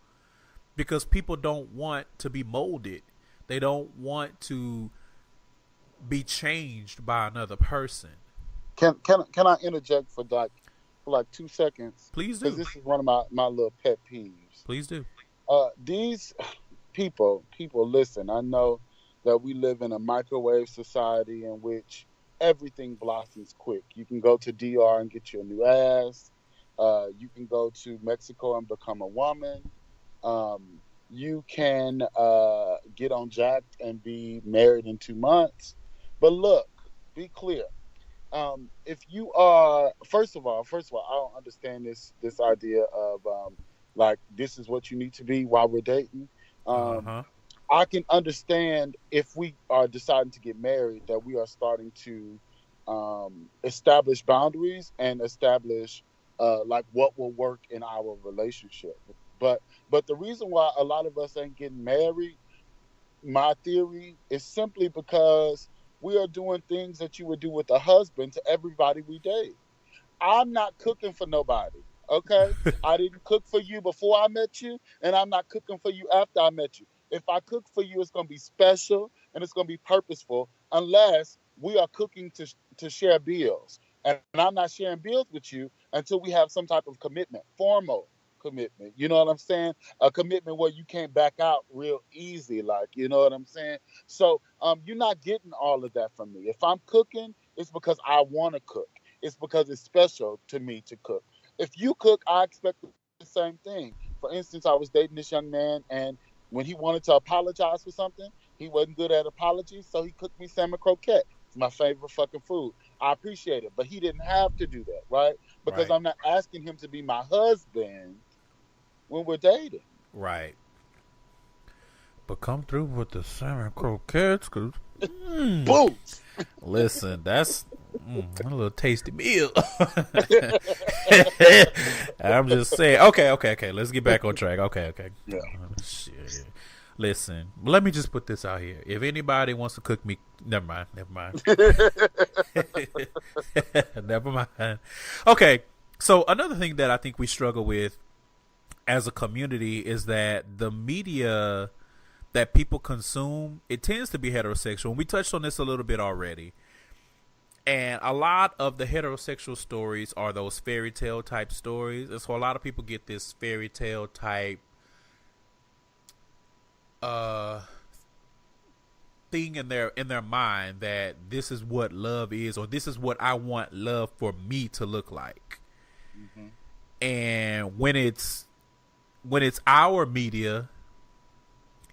because people don't want to be molded. They don't want to be changed by another person. Can I interject for like 2 seconds? Please do. Because this is one of my little pet peeves. Please do. These people, listen, I know that we live in a microwave society in which everything blossoms quick. You can go to DR and get you a new ass. You can go to Mexico and become a woman. You can get on Jacked and be married in 2 months. But look, be clear. If you are, first of all, I don't understand this idea of like, this is what you need to be while we're dating. I can understand if we are deciding to get married that we are starting to establish boundaries and establish like what will work in our relationship. But the reason why a lot of us ain't getting married, my theory, is simply because we are doing things that you would do with a husband to everybody we date. I'm not cooking for nobody, okay? I didn't cook for you before I met you, and I'm not cooking for you after I met you. If I cook for you, it's going to be special and it's going to be purposeful, unless we are cooking to share bills. And I'm not sharing bills with you until we have some type of commitment, formal commitment. You know what I'm saying? A commitment where you can't back out real easy, like, you know what I'm saying? So you're not getting all of that from me. If I'm cooking, it's because I want to cook. It's because it's special to me to cook. If you cook, I expect the same thing. For instance, I was dating this young man, and when he wanted to apologize for something, he wasn't good at apologies, so he cooked me salmon croquette. It's my favorite fucking food. I appreciate it, but he didn't have to do that, right? Because I'm not asking him to be my husband when we're dating. Right. But come through with the salmon croquettes, cause boom. Listen, that's a little tasty meal. I'm just saying. Okay. Let's get back on track. Okay. Yeah. Shit. Listen, let me just put this out here. If anybody wants to cook me, never mind. Never mind. Okay. So another thing that I think we struggle with as a community is that the media that people consume, it tends to be heterosexual. We touched on this a little bit already. And a lot of the heterosexual stories are those fairy tale type stories. And so a lot of people get this fairy tale type thing in their mind that this is what love is, or this is what I want love for me to look like. And when it's our media,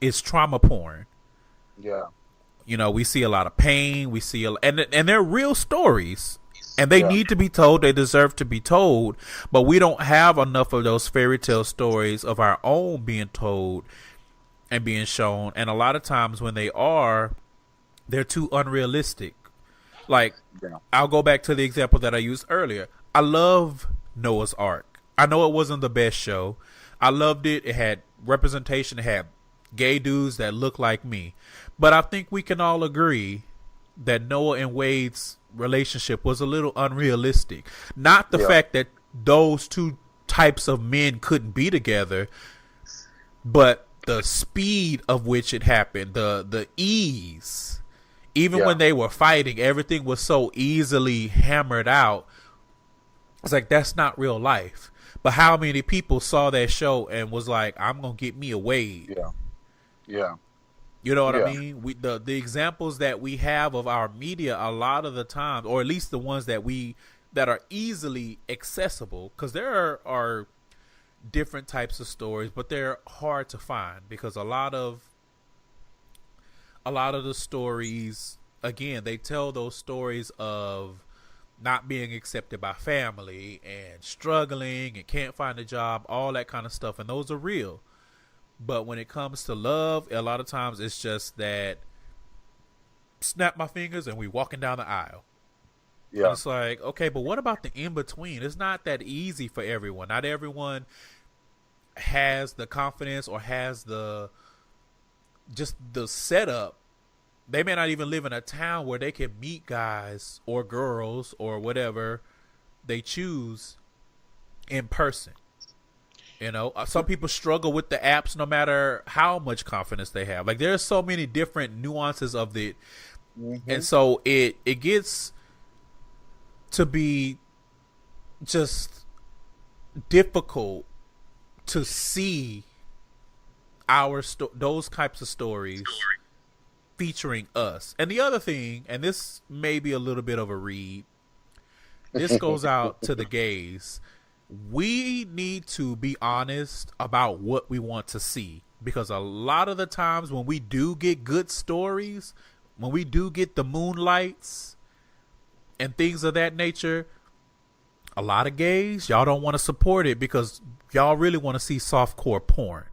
it's trauma porn. Yeah. You know, we see a lot of pain. We see and they're real stories, and they need to be told. They deserve to be told, but we don't have enough of those fairy tale stories of our own being told and being shown. And a lot of times when they are, they're too unrealistic. Like, I'll go back to the example that I used earlier. I love Noah's Ark. I know it wasn't the best show. I loved it. It had representation. It had gay dudes that look like me. But I think we can all agree that Noah and Wade's relationship was a little unrealistic. Not the fact that those two types of men couldn't be together, but the speed of which it happened, the ease. Even when they were fighting, everything was so easily hammered out. It's like, that's not real life. But how many people saw that show and was like, I'm going to get me a Wade? Yeah. You know what I Yeah. mean? The examples that we have of our media a lot of the time, or at least the ones that are easily accessible, because there are different types of stories, but they're hard to find because a lot of the stories, again, they tell those stories of not being accepted by family and struggling and can't find a job, all that kind of stuff, and those are real. But when it comes to love, a lot of times it's just that snap my fingers and we walking down the aisle. Yeah. And it's like, okay, but what about the in-between? It's not that easy for everyone. Not everyone has the confidence or has the setup. They may not even live in a town where they can meet guys or girls or whatever they choose in person. You know, some people struggle with the apps no matter how much confidence they have. Like, there's so many different nuances of it. Mm-hmm. And so it gets to be just difficult to see those types of stories featuring us. And the other thing, and this may be a little bit of a read, this goes out to the gays. We need to be honest about what we want to see, because a lot of the times when we do get good stories, when we do get the moonlights and things of that nature, a lot of gays, y'all don't want to support it because y'all really want to see softcore porn.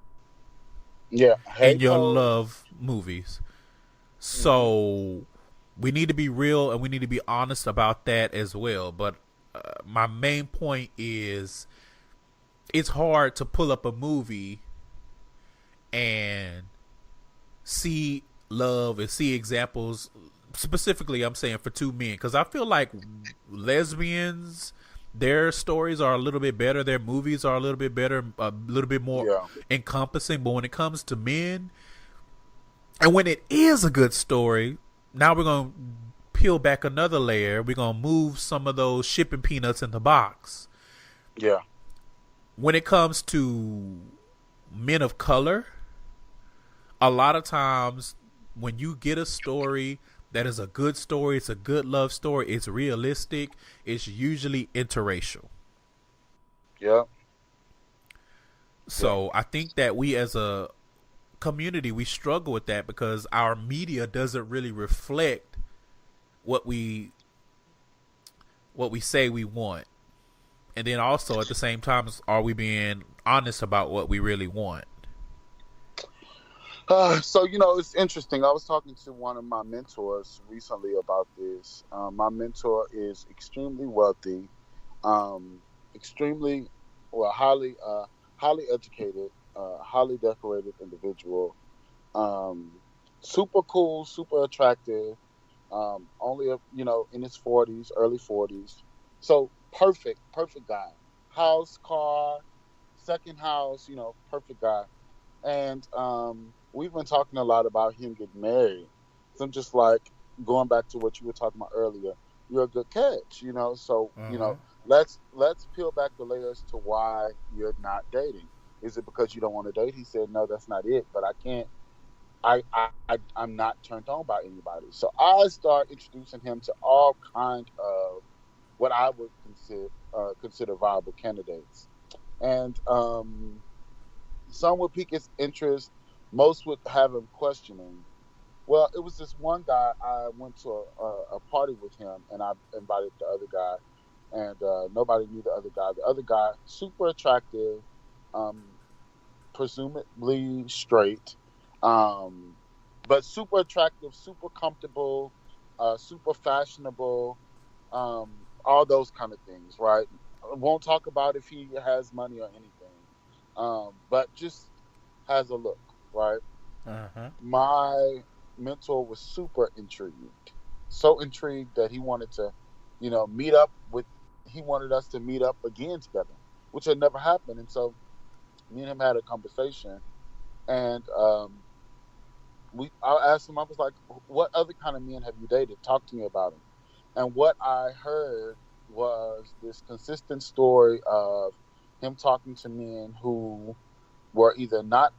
Yeah. In your love movies. So we need to be real and we need to be honest about that as well. But my main point is, it's hard to pull up a movie and see love and see examples. Specifically, I'm saying for two men, because I feel like lesbians, their stories are a little bit better. Their movies are a little bit better, a little bit more encompassing. But when it comes to men, and when it is a good story, now we're going to peel back another layer. We're going to move some of those shipping peanuts in the box. Yeah. When it comes to men of color, a lot of times when you get a story that is a good story, it's a good love story, it's realistic, it's usually interracial. Yeah. So I think that we as a community, we struggle with that because our media doesn't really reflect what we say we want. And then also at the same time, are we being honest about what we really want? So, it's interesting. I was talking to one of my mentors recently about this. My mentor is extremely wealthy, highly educated, highly decorated individual, super cool, super attractive, only, in his 40s, early 40s. So perfect guy. House, car, second house, perfect guy. And we've been talking a lot about him getting married. So I'm just like, going back to what you were talking about earlier, you're a good catch, So, let's peel back the layers to why you're not dating. Is it because you don't want to date? He said, no, that's not it. But I can't. I'm not turned on by anybody. So I start introducing him to all kind of what I would consider viable candidates. And some would pique his interest. Most would have him questioning. Well, it was this one guy. I went to a party with him, and I invited the other guy, and nobody knew the other guy. The other guy, super attractive, presumably straight, but super attractive, super comfortable, super fashionable, all those kind of things, right? I won't talk about if he has money or anything, but just has a look, right? Uh-huh. My mentor was super intrigued, so intrigued that he wanted to, meet up with. He wanted us to meet up again together, which had never happened, and so me and him had a conversation, and I asked him. I was like, "What other kind of men have you dated? Talk to me about them." And what I heard was this consistent story of him talking to men who were either not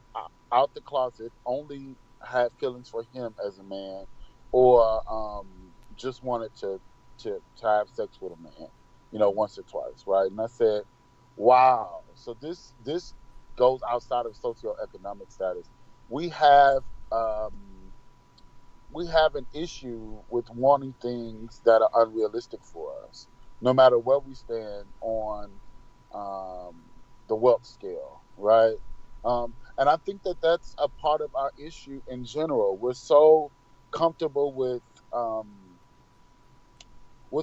out the closet, only had feelings for him as a man, or just wanted to have sex with a man, once or twice, right? And I said, wow. So this goes outside of socioeconomic status. We have an issue with wanting things that are unrealistic for us, no matter where we stand on the wealth scale, right? And I think that that's a part of our issue in general. We're so comfortable with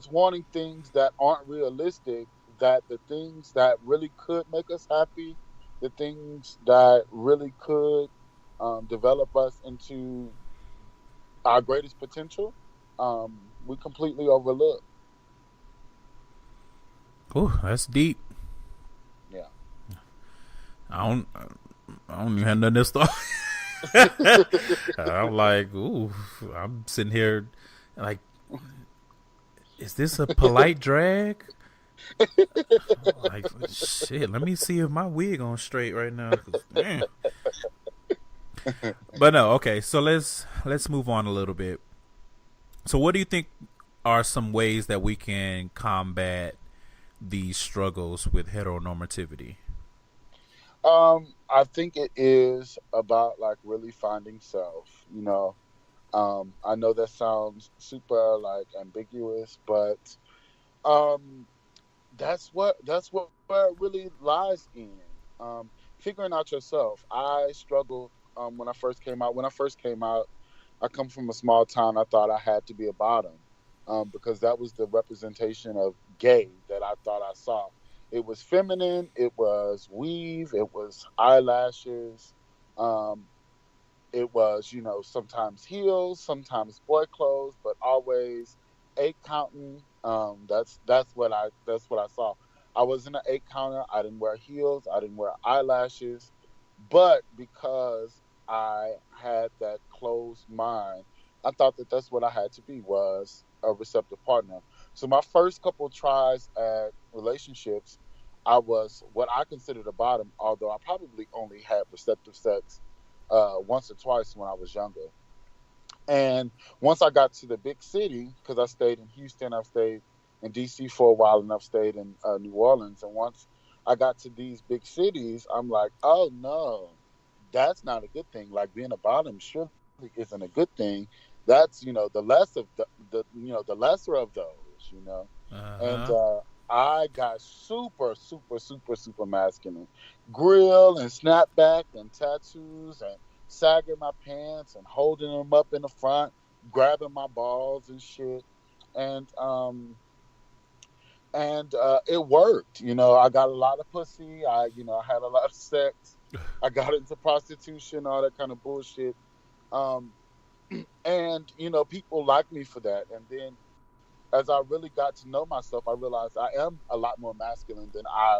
wanting things that aren't realistic, that the things that really could make us happy, the things that really could develop us into our greatest potential, we completely overlook. Oh, that's deep. Yeah. I don't even have nothing to start. I'm like, ooh, I'm sitting here like, is this a polite drag? Like, shit, let me see if my wig on straight right now. Man. But no, okay, so let's move on a little bit. So what do you think are some ways that we can combat these struggles with heteronormativity? I think it is about like really finding self, I know that sounds super like ambiguous, but that's what where it really lies in figuring out yourself. I struggled when I first came out. When I first came out, I come from a small town. I thought I had to be a bottom because that was the representation of gay that I thought I saw. It was feminine. It was weave. It was eyelashes. It was, sometimes heels, sometimes boy clothes, but always 8 counting. That's what I saw. I was in an 8 counter. I didn't wear heels. I didn't wear eyelashes, but because I had that closed mind, I thought that that's what I had to be, was a receptive partner. So my first couple of tries at relationships, I was what I considered a bottom, although I probably only had receptive sex once or twice when I was younger. And once I got to the big city, because I stayed in Houston, I've stayed in DC for a while, and I've stayed in New Orleans. And once I got to these big cities, I'm like, oh no, that's not a good thing. Like, being a bottom surely isn't a good thing. That's, the less of the lesser of those. And I got super, super, super, super masculine, grill and snapback and tattoos and sagging my pants and holding them up in the front, grabbing my balls and shit. And it worked. I got a lot of pussy. I had a lot of sex. I got into prostitution, all that kind of bullshit. And people like me for that. And then as I really got to know myself, I realized I am a lot more masculine than I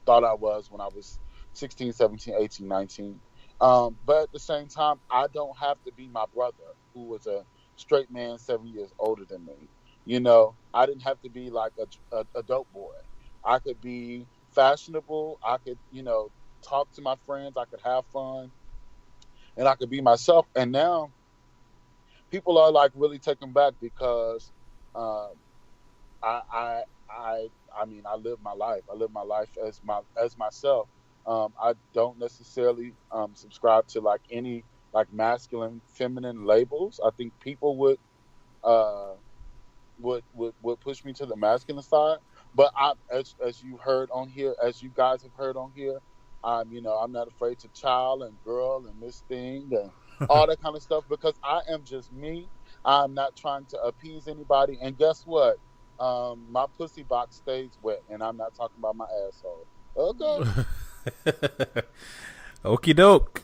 thought I was when I was 16, 17, 18, 19. But at the same time, I don't have to be my brother, who was a straight man 7 years older than me. I didn't have to be like a dope boy. I could be fashionable. I could, talk to my friends. I could have fun, and I could be myself. And now people are like really taken back because I mean, I live my life. I live my life as myself. I don't necessarily subscribe to like any like masculine, feminine labels. I think people would push me to the masculine side. But as you heard on here, as you guys have heard on here, I'm not afraid to child and girl and this thing and all that kind of stuff, because I am just me. I'm not trying to appease anybody. And guess what? My pussy box stays wet, and I'm not talking about my asshole. Okay. Okie doke.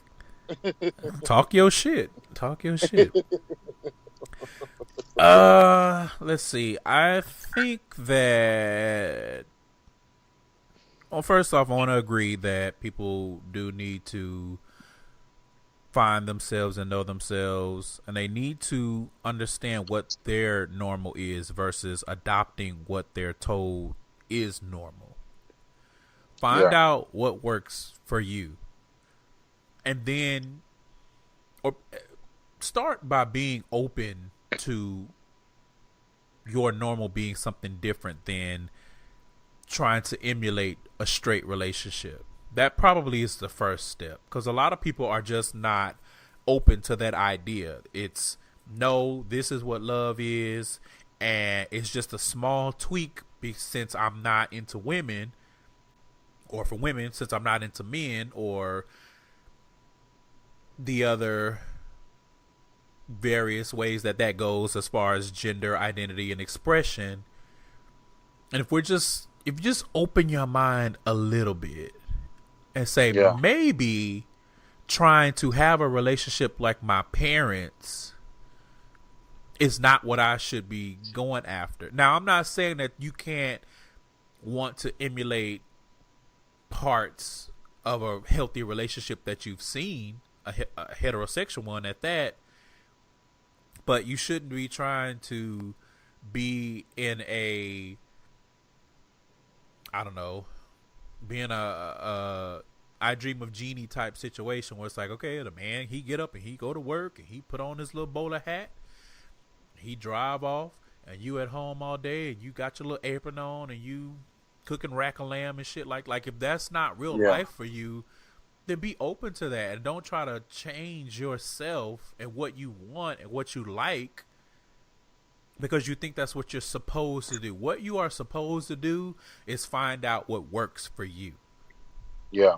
Talk your shit. Let's see. I think that, well, first off, I want to agree that people do need to find themselves and know themselves, and they need to understand what their normal is versus adopting what they're told is normal. Find out what works for you, and then or start by being open to your normal being something different than trying to emulate a straight relationship. That probably is the first step, because a lot of people are just not open to that idea. It's no, this is what love is, and it's just a small tweak since I'm not into women, or for women since I'm not into men, or the other various ways that goes as far as gender identity and expression. And if you just open your mind a little bit and say, maybe trying to have a relationship like my parents is not what I should be going after. Now, I'm not saying that you can't want to emulate parts of a healthy relationship that you've seen, a heterosexual one at that, but you shouldn't be trying to be in a, I don't know, being a I Dream of Jeannie type situation where it's like, okay, the man, he get up and he go to work and he put on his little bowler hat, he drive off, and you at home all day and you got your little apron on and you cooking rack of lamb and shit. Like if that's not real life for you, then be open to that and don't try to change yourself and what you want and what you like because you think that's what you're supposed to do. What you are supposed to do is find out what works for you. Yeah.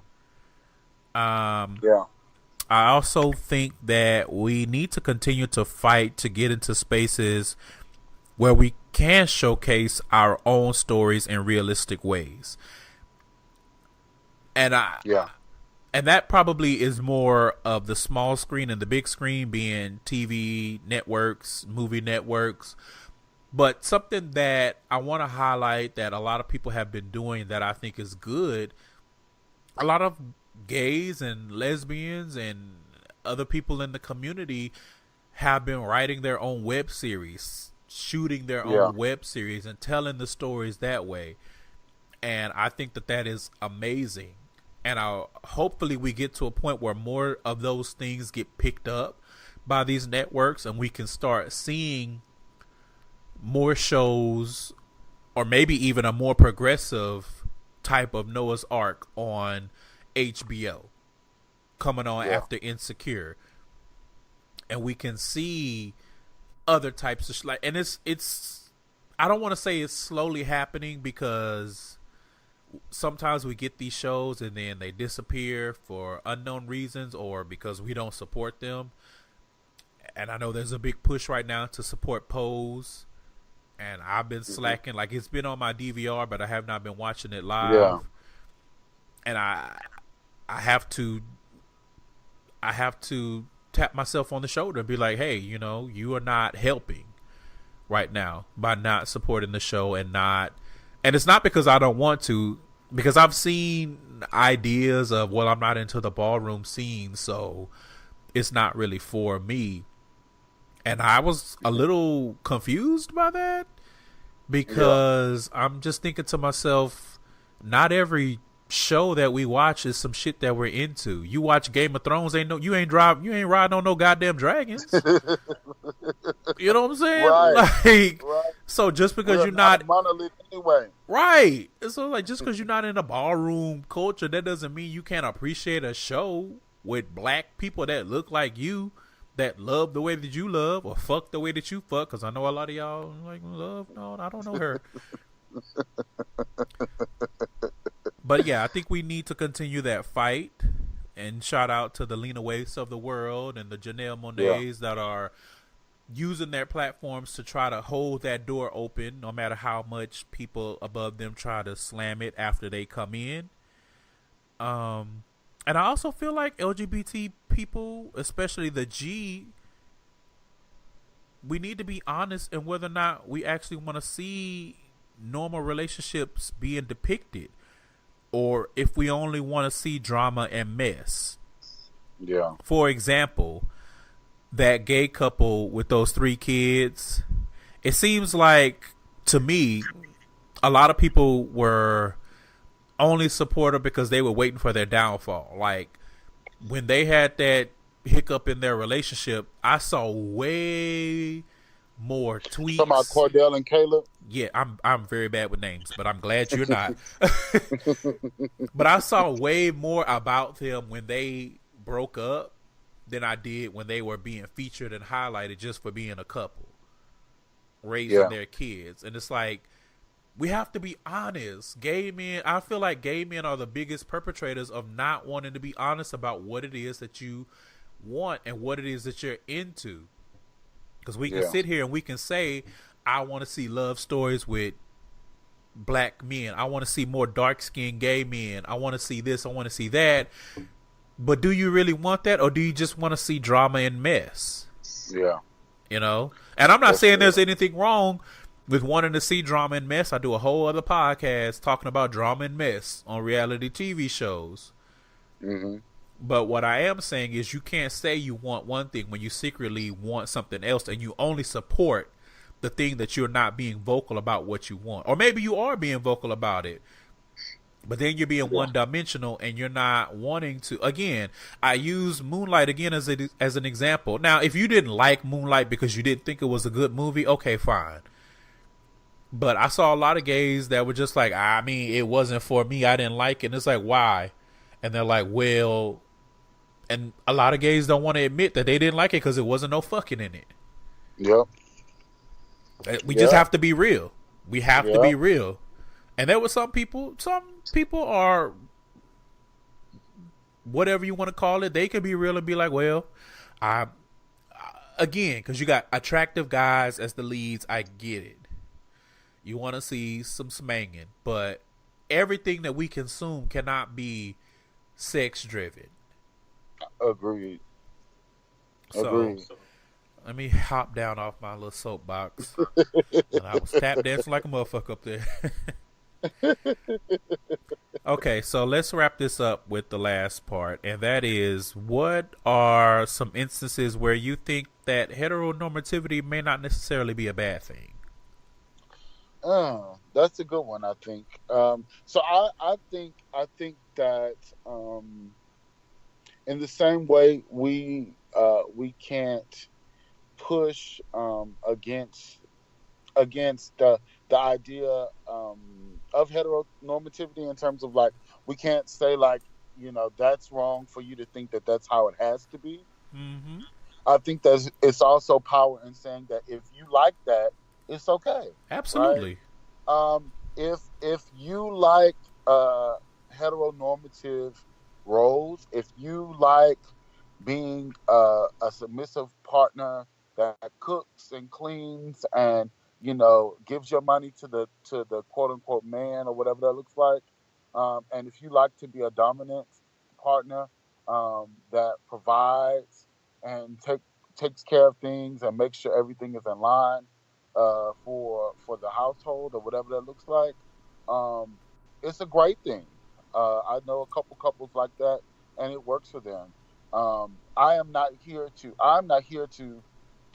I also think that we need to continue to fight to get into spaces where we can showcase our own stories in realistic ways. And that probably is more of the small screen and the big screen, being TV networks, movie networks. But something that I want to highlight that a lot of people have been doing that I think is good, a lot of gays and lesbians and other people in the community have been writing their own web series, shooting their own web series and telling the stories that way. And I think that is amazing. And hopefully we get to a point where more of those things get picked up by these networks and we can start seeing more shows, or maybe even a more progressive type of Noah's Ark on HBO coming on after Insecure. And we can see other types of and it's I don't want to say it's slowly happening, because sometimes we get these shows and then they disappear for unknown reasons or because we don't support them. And I know there's a big push right now to support Pose, and I've been slacking. Like, it's been on my DVR, but I have not been watching it live. And I have to tap myself on the shoulder and be like, hey, you are not helping right now by not supporting the show. And it's not because I don't want to, because I've seen ideas of, well, I'm not into the ballroom scene, so it's not really for me. And I was a little confused by that, because I'm just thinking to myself, not every show that we watch is some shit that we're into. You watch Game of Thrones, you ain't riding on no goddamn dragons. You know what I'm saying? So just because you're not monolith anyway. Right. So just because you're not in a ballroom culture, that doesn't mean you can't appreciate a show with black people that look like you, that love the way that you love, or fuck the way that you fuck. Because I know a lot of y'all like, love. No, I don't know her. But yeah, I think we need to continue that fight. And shout out to the Lena Waithes of the world and the Janelle Monáes that are using their platforms to try to hold that door open, no matter how much people above them try to slam it after they come in. And I also feel like LGBT people, especially the G, we need to be honest in whether or not we actually want to see normal relationships being depicted, or if we only want to see drama and mess. Yeah. For example, that gay couple with those 3 kids, it seems like, to me, a lot of people were only supportive because they were waiting for their downfall. Like, when they had that hiccup in their relationship, I saw way more tweets. Talking about Cordell and Caleb. Yeah, I'm very bad with names, but I'm glad you're not. But I saw way more about them when they broke up than I did when they were being featured and highlighted just for being a couple, raising their kids. And it's like, we have to be honest. Gay men, I feel like gay men are the biggest perpetrators of not wanting to be honest about what it is that you want and what it is that you're into. Because we can sit here and we can say, I want to see love stories with black men. I want to see more dark-skinned gay men. I want to see this. I want to see that. But do you really want that, or do you just want to see drama and mess? Yeah. You know? And I'm not saying there's anything wrong with wanting to see drama and mess. I do a whole other podcast talking about drama and mess on reality TV shows. Mm-hmm. But what I am saying is you can't say you want one thing when you secretly want something else, and you only support the thing that you're not being vocal about what you want. Or maybe you are being vocal about it, but then you're being one-dimensional and you're not wanting to. Again, I use Moonlight again as an example. Now, if you didn't like Moonlight because you didn't think it was a good movie, okay, fine. But I saw a lot of gays that were just like, I mean, it wasn't for me. I didn't like it. And it's like, why? And they're like, well, and a lot of gays don't want to admit that they didn't like it because it wasn't no fucking in it. Yep. We just have to be real. We have to be real. And there were some people are, whatever you want to call it, they can be real and be like, well, again, because you got attractive guys as the leads, I get it. You want to see some smanging, but everything that we consume cannot be sex driven. Agreed. So, let me hop down off my little soapbox. And I was tap dancing like a motherfucker up there. Okay, so let's wrap this up with the last part, and that is, what are some instances where you think that heteronormativity may not necessarily be a bad thing? That's a good one, I think. So I think that in the same way we can't push against the idea of heteronormativity in terms of, like, we can't say, like, you know, that's wrong for you to think that that's how it has to be. Mm-hmm. I think it's also power in saying that if you like that, it's okay. Absolutely. Right? If you like heteronormative roles, if you like being a submissive partner that cooks and cleans and, you know, gives your money to the quote unquote man or whatever that looks like, and if you like to be a dominant partner that provides and takes care of things and makes sure everything is in line for the household or whatever that looks like, it's a great thing. I know a couple couples like that, and it works for them. I'm not here to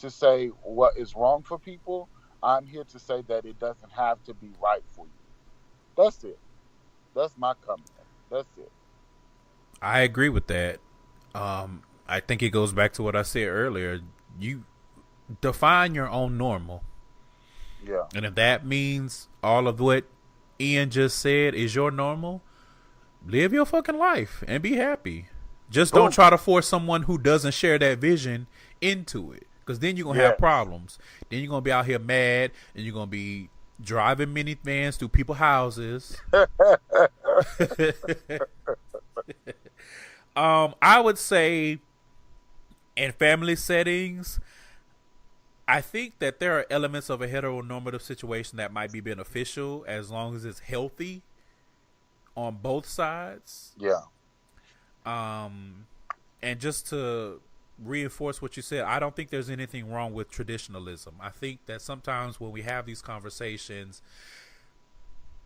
say what is wrong for people. I'm here to say that it doesn't have to be right for you. That's it. That's my comment. That's it. I agree with that. I think it goes back to what I said earlier. You define your own normal. Yeah. And if that means all of what Ian just said is your normal, live your fucking life and be happy. Just don't try to force someone who doesn't share that vision into it, because then you're going to have problems. Then you're going to be out here mad, and you're going to be driving minivans through people's houses. I would say in family settings, I think that there are elements of a heteronormative situation that might be beneficial as long as it's healthy on both sides. Yeah. And just to reinforce what you said, I don't think there's anything wrong with traditionalism. I think that sometimes when we have these conversations,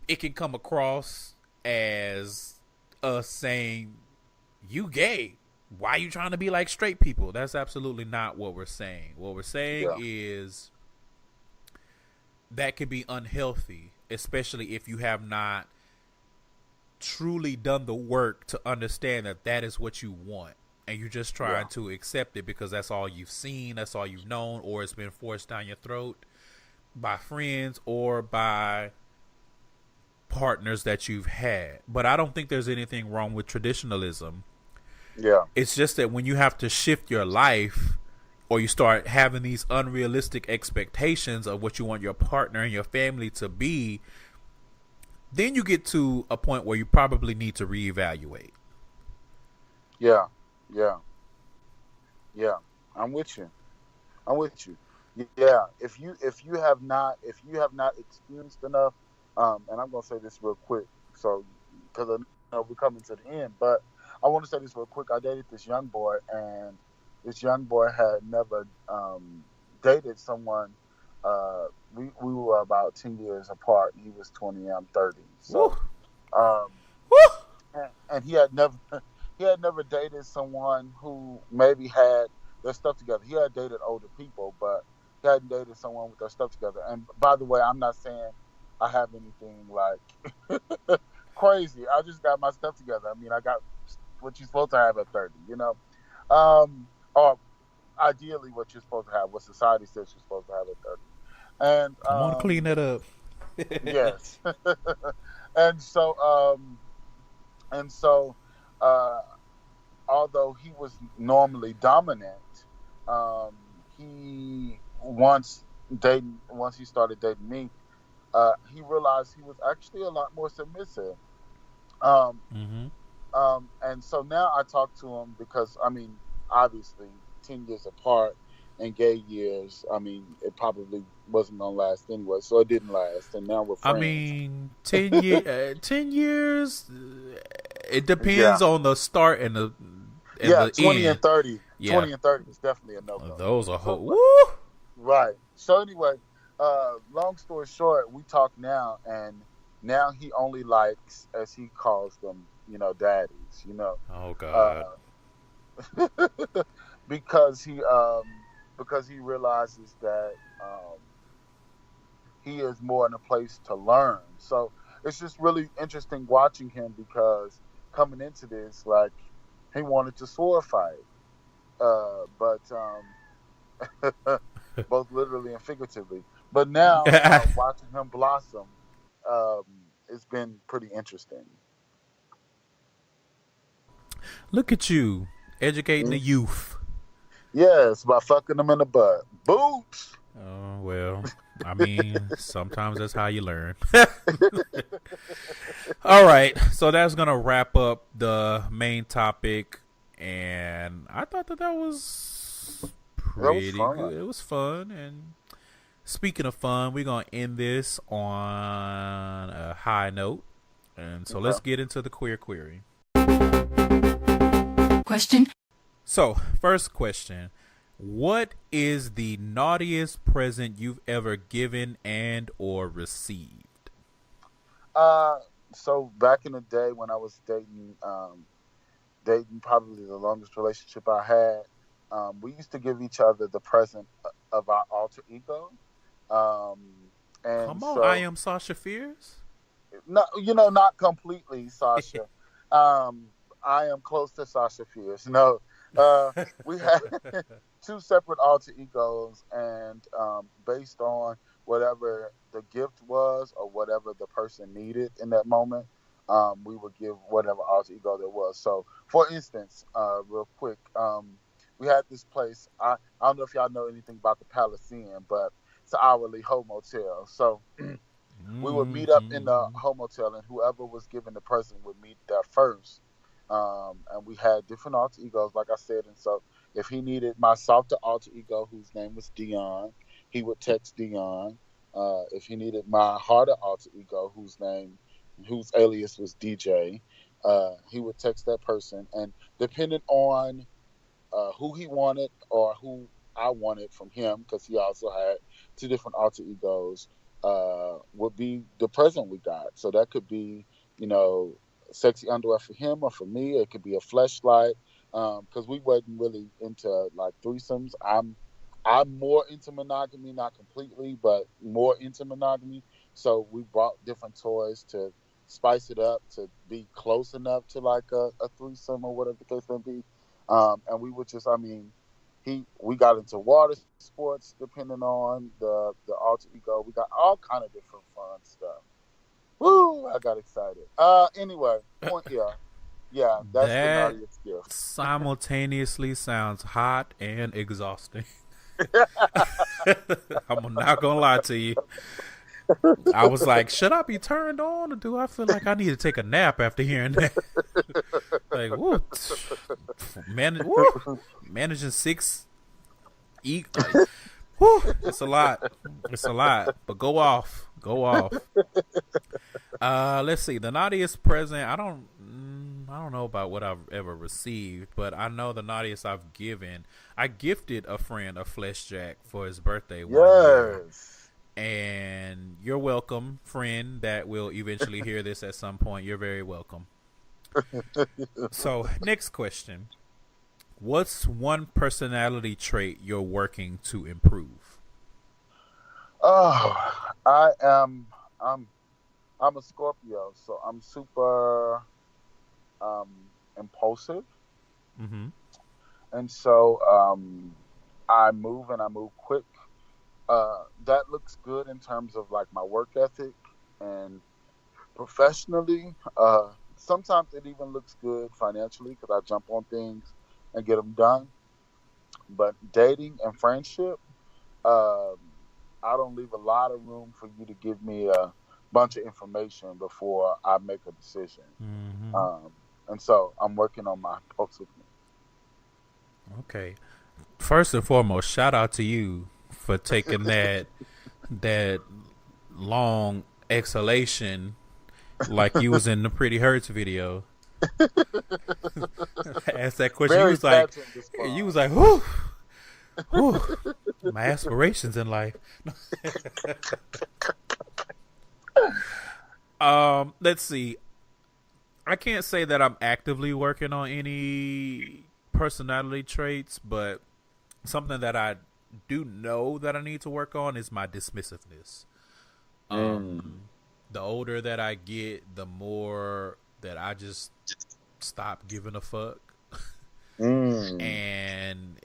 it can come across as us saying, you gay, why are you trying to be like straight people? That's absolutely not what we're saying. What we're saying is that can be unhealthy, especially if you have not truly done the work to understand that that is what you want. and you just trying to accept it because that's all you've seen, that's all you've known, or it's been forced down your throat by friends or by partners that you've had. But I don't think there's anything wrong with traditionalism. Yeah. It's just that when you have to shift your life, or you start having these unrealistic expectations of what you want your partner and your family to be, then you get to a point where you probably need to reevaluate. Yeah. I'm with you. Yeah. If you have not experienced enough, and I'm gonna say this real quick, so because I know we're coming to the end, but I want to say this real quick. I dated this young boy, and this young boy had never dated someone. We were about 10 years apart. He was 20, I'm 30. So, and he had never dated someone who maybe had their stuff together. He had dated older people, but he hadn't dated someone with their stuff together. And by the way, I'm not saying I have anything like crazy. I just got my stuff together. I mean, I got what you're supposed to have at 30, or ideally what you're supposed to have, what society says you're supposed to have at 30. And I'm gonna clean that up. Yes. and so although he was normally dominant, he once he started dating me, he realized he was actually a lot more submissive. And so now I talk to him because, I mean, obviously 10 years apart and gay years, I mean, it probably wasn't going to last anyway. So it didn't last. And now we're friends. I mean, 10 years, it depends on the start and the 20 end. and 30. Yeah. 20 and 30 is definitely a no-go. Those are woo! Right. So anyway, long story short, we talk now, and now he only likes, as he calls them, daddies, Oh God. because he realizes that he is more in a place to learn. So it's just really interesting watching him, because coming into this, like, he wanted to sword fight, but both literally and figuratively. But now watching him blossom, it's been pretty interesting. Look at you, educating the youth. Yes, by fucking them in the butt. Boots. Oh, well, I mean, sometimes that's how you learn. All right, so that's going to wrap up the main topic, and I thought that was pretty good. It was fun, and speaking of fun, we're going to end this on a high note, and so let's get into the queer query. Question. So, first question. What is the naughtiest present you've ever given and or received? So back in the day when I was dating probably the longest relationship I had, we used to give each other the present of our alter ego. And come on, I am Sasha Fierce? No, not completely, Sasha. I am close to Sasha Fierce. No, we had two separate alter egos, and based on whatever the gift was or whatever the person needed in that moment, we would give whatever alter ego there was. So, for instance, real quick, we had this place. I don't know if y'all know anything about the Palacean, but it's an hourly homotel. So we would meet up in the homotel, and whoever was given the present would meet there first. And we had different alter egos, like I said. And so if he needed my softer alter ego, whose name was Dion, he would text Dion. If he needed my harder alter ego, whose alias was DJ, he would text that person. And depending on who he wanted or who I wanted from him, because he also had two different alter egos, would be the present we got. So that could be, sexy underwear for him or for me. It could be a fleshlight, because we wasn't really into like threesomes. I'm more into monogamy, not completely, but more into monogamy. So we brought different toys to spice it up, to be close enough to like a threesome or whatever the case may be. And we would just, we got into water sports, depending on the alter ego. We got all kind of different fun stuff. Woo! I got excited. Anyway, yeah, that's the That naughtiest gift. simultaneously sounds hot and exhausting. I'm not gonna lie to you. I was like, should I be turned on, or do I feel like I need to take a nap after hearing that? Like, woo, managing 6 woo, it's a lot. It's a lot. But go off. Let's see. The naughtiest present. I don't know about what I've ever received, but I know the naughtiest I've given. I gifted a friend a flesh jack for his birthday one year. And you're welcome, friend, that will eventually hear this at some point. You're very welcome. So, next question. What's one personality trait you're working to improve? Oh, I'm a Scorpio, so I'm super impulsive. Mm-hmm. And so I move quick. That looks good in terms of like my work ethic and professionally. Sometimes it even looks good financially because I jump on things and get them done. But dating and friendship, I don't leave a lot of room for you to give me a bunch of information before I make a decision. Mm-hmm. And so I'm working on my impulsiveness. Okay. First and foremost, shout out to you for taking that long exhalation like you was in the Pretty Hurts video. Asked that question. You was like, whew, my aspirations in life. Let's see. I can't say that I'm actively working on any personality traits, but something that I do know that I need to work on is my dismissiveness. The older that I get, the more that I just stop giving a fuck. And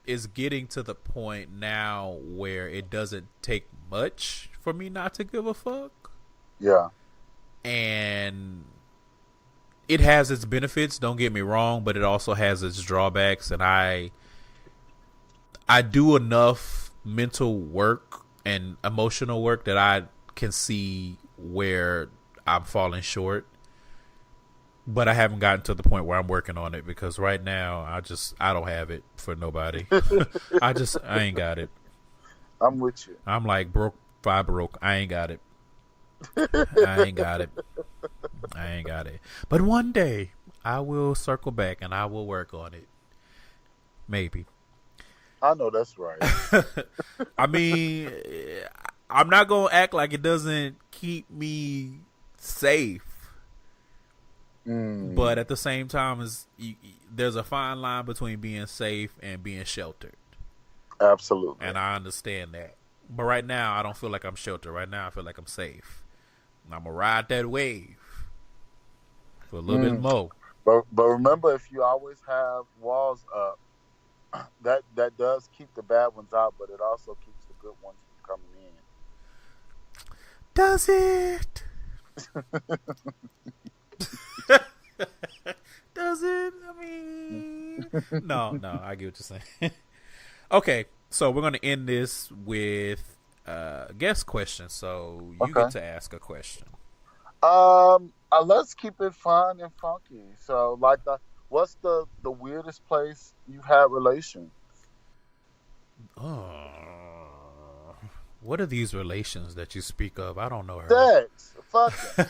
it's getting to the point now where it doesn't take much for me not to give a fuck. Yeah. And it has its benefits, don't get me wrong, but it also has its drawbacks, and I do enough mental work and emotional work that I can see where I'm falling short. But I haven't gotten to the point where I'm working on it, because right now I don't have it for nobody. I ain't got it. I'm with you. I'm like broke. I ain't got it. I ain't got it. But one day I will circle back and I will work on it. Maybe. I know that's right. I mean, I'm not going to act like it doesn't keep me safe. But at the same time, there's a fine line between being safe and being sheltered. Absolutely. And I understand that. But right now, I don't feel like I'm sheltered. Right now, I feel like I'm safe. And I'm going to ride that wave for a little bit more. But remember, if you always have walls up, that does keep the bad ones out, but it also keeps the good ones from coming in. Does it? Does it? I mean, no, I get what you're saying. Okay, so we're going to end this with a guest question. So you get to ask a question. Let's keep it fun and funky. So, like, what's the weirdest place you've had relations? What are these relations that you speak of? I don't know her. Sex. Fucking.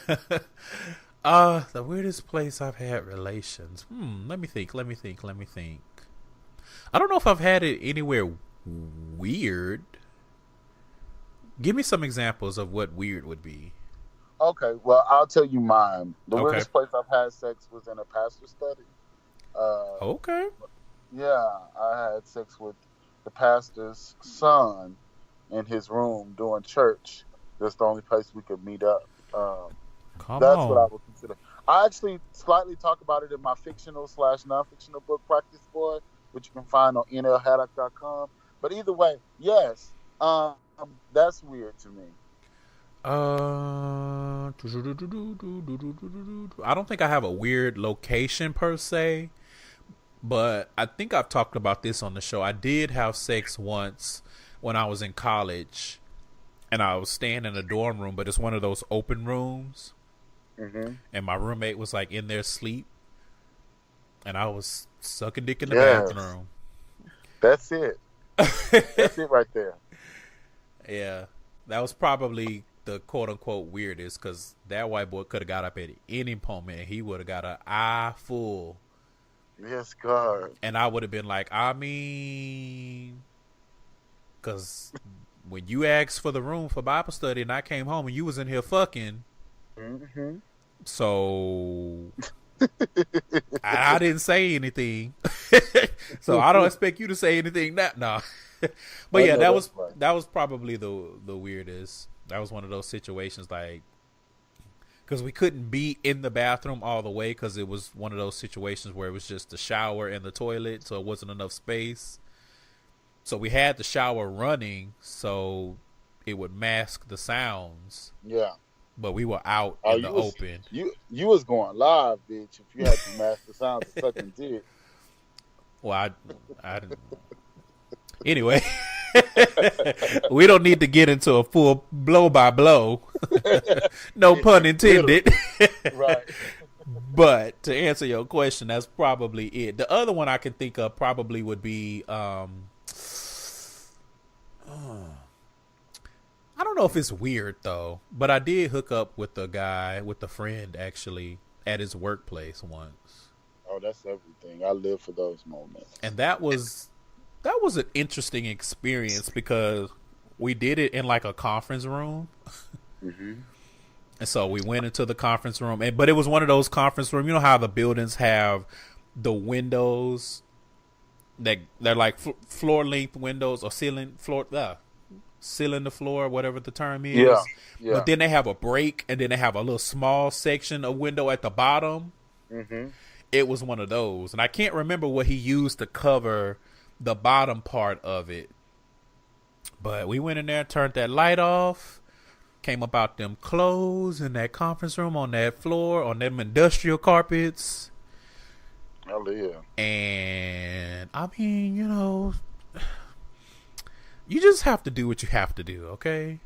The weirdest place I've had relations. Let me think. I don't know if I've had it anywhere weird. Give me some examples of what weird would be. Okay, well, I'll tell you mine. The weirdest place I've had sex was in a pastor's study. Okay. Yeah, I had sex with the pastor's son in his room doing church. That's the only place we could meet up. That's what I would consider. I actually slightly talk about it in my fictional/non-fictional book, Practice Boy, which you can find on nlhaddock.com. But either way, yes, that's weird to me. I don't think I have a weird location per se, but I think I've talked about this on the show. I did have sex once when I was in college, and I was staying in a dorm room, but it's one of those open rooms. Mm-hmm. And my roommate was like in there asleep, and I was sucking dick in the bathroom. That's it. That's it right there. Yeah, that was probably the quote unquote weirdest, because that white boy could have got up at any moment and he would have got an eye full. Yes, God. And I would have been like, I mean, because when you asked for the room for Bible study and I came home and you was in here fucking. Mm-hmm. So I didn't say anything. So I don't expect you to say anything now. No. But yeah, that was probably the weirdest. That was one of those situations, like, because we couldn't be in the bathroom all the way because it was one of those situations where it was just the shower and the toilet, so it wasn't enough space. So we had the shower running so it would mask the sounds. Yeah. But we were out in the open. You was going live, bitch, if you had to mask the sounds of sucking dick. Well, I didn't. Anyway, we don't need to get into a full blow by blow. No pun intended. Right. But to answer your question, that's probably it. The other one I can think of probably would be I don't know if it's weird though, but I did hook up with a friend actually at his workplace once. Oh, that's everything. I live for those moments. And that was an interesting experience because we did it in like a conference room. Mm-hmm. And so we went into the conference room, but it was one of those conference rooms. You know how the buildings have the windows that they're like floor length windows or ceiling the floor, whatever the term is. Yeah. But then they have a break, and then they have a little small section of window at the bottom. Mm-hmm. It was one of those, and I can't remember what he used to cover the bottom part of it. But we went in there, turned that light off, came up out them clothes in that conference room on that floor, on them industrial carpets. Hell yeah. And I mean, you just have to do what you have to do, okay?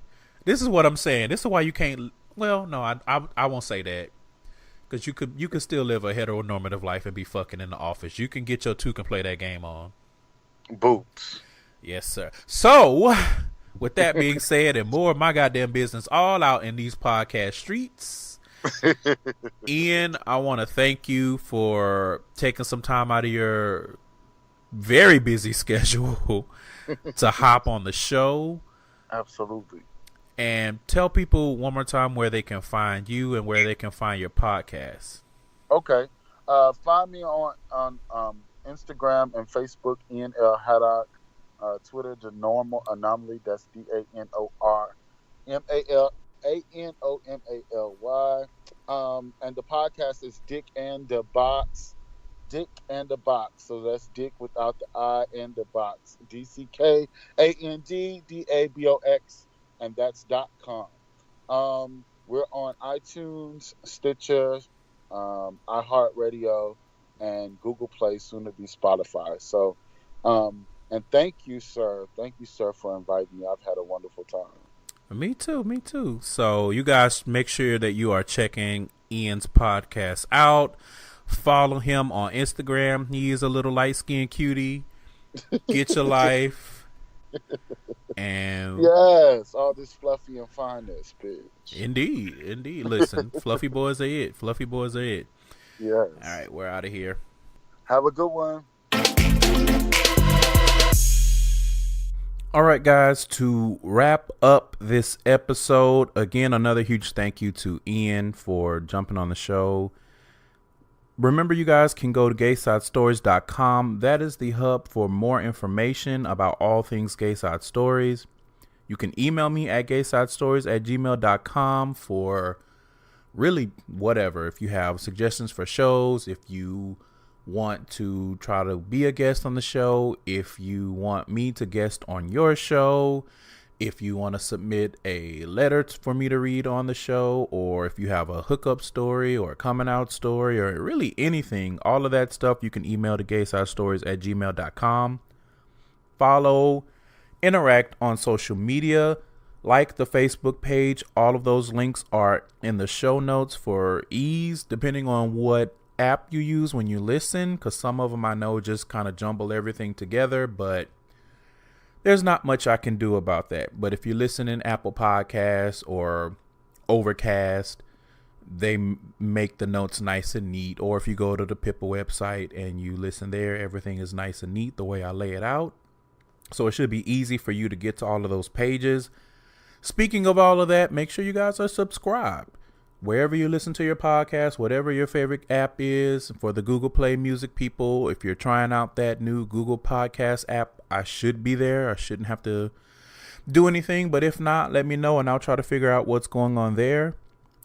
This is what I'm saying. This is why you can't. Well, no, I won't say that, because you could still live a heteronormative life and be fucking in the office. You can get your two and play that game on. Boots. Yes, sir. So, with that being said, and more of my goddamn business all out in these podcast streets, Ian, I want to thank you for taking some time out of your very busy schedule to hop on the show. Absolutely. And tell people one more time where they can find you and where they can find your podcast. Okay. Find me on Instagram and Facebook, Ian L. Haddock. Twitter, The Normal Anomaly. That's DANORMALY. And the podcast is D'CK&DaBOX. D'CK&DaBOX. So that's Dick without the I and the box. DCKANDDABOX. And that's .com. We're on iTunes, Stitcher, iHeartRadio, and Google Play, soon to be Spotify. So, and thank you, sir. Thank you, sir, for inviting me. I've had a wonderful time. Me too. So you guys make sure that you are checking Ian's podcast out. Follow him on Instagram. He is a little light-skinned cutie. Get your life. And yes, all this fluffy and fineness, bitch. Indeed. Listen, fluffy boys are it. Yes. All right, we're out of here. Have a good one. All right, guys, to wrap up this episode, again, another huge thank you to Ian for jumping on the show. Remember, you guys can go to GaysideStories.com. That is the hub for more information about all things Gayside Stories. You can email me at GaysideStories@gmail.com for really whatever. If you have suggestions for shows, if you want to try to be a guest on the show, if you want me to guest on your show, if you want to submit a letter for me to read on the show, or if you have a hookup story or a coming out story or really anything, all of that stuff, you can email to GaysideStories@gmail.com. Follow, interact on social media, like the Facebook page. All of those links are in the show notes for ease, depending on what app you use when you listen, because some of them I know just kind of jumble everything together, but there's not much I can do about that. But if you listen in Apple Podcasts or Overcast, they make the notes nice and neat. Or if you go to the Pippa website and you listen there, everything is nice and neat the way I lay it out. So it should be easy for you to get to all of those pages. Speaking of all of that, make sure you guys are subscribed. Wherever you listen to your podcast, whatever your favorite app is. For the Google Play Music people, if you're trying out that new Google Podcast app, I should be there. I shouldn't have to do anything. But if not, let me know and I'll try to figure out what's going on there.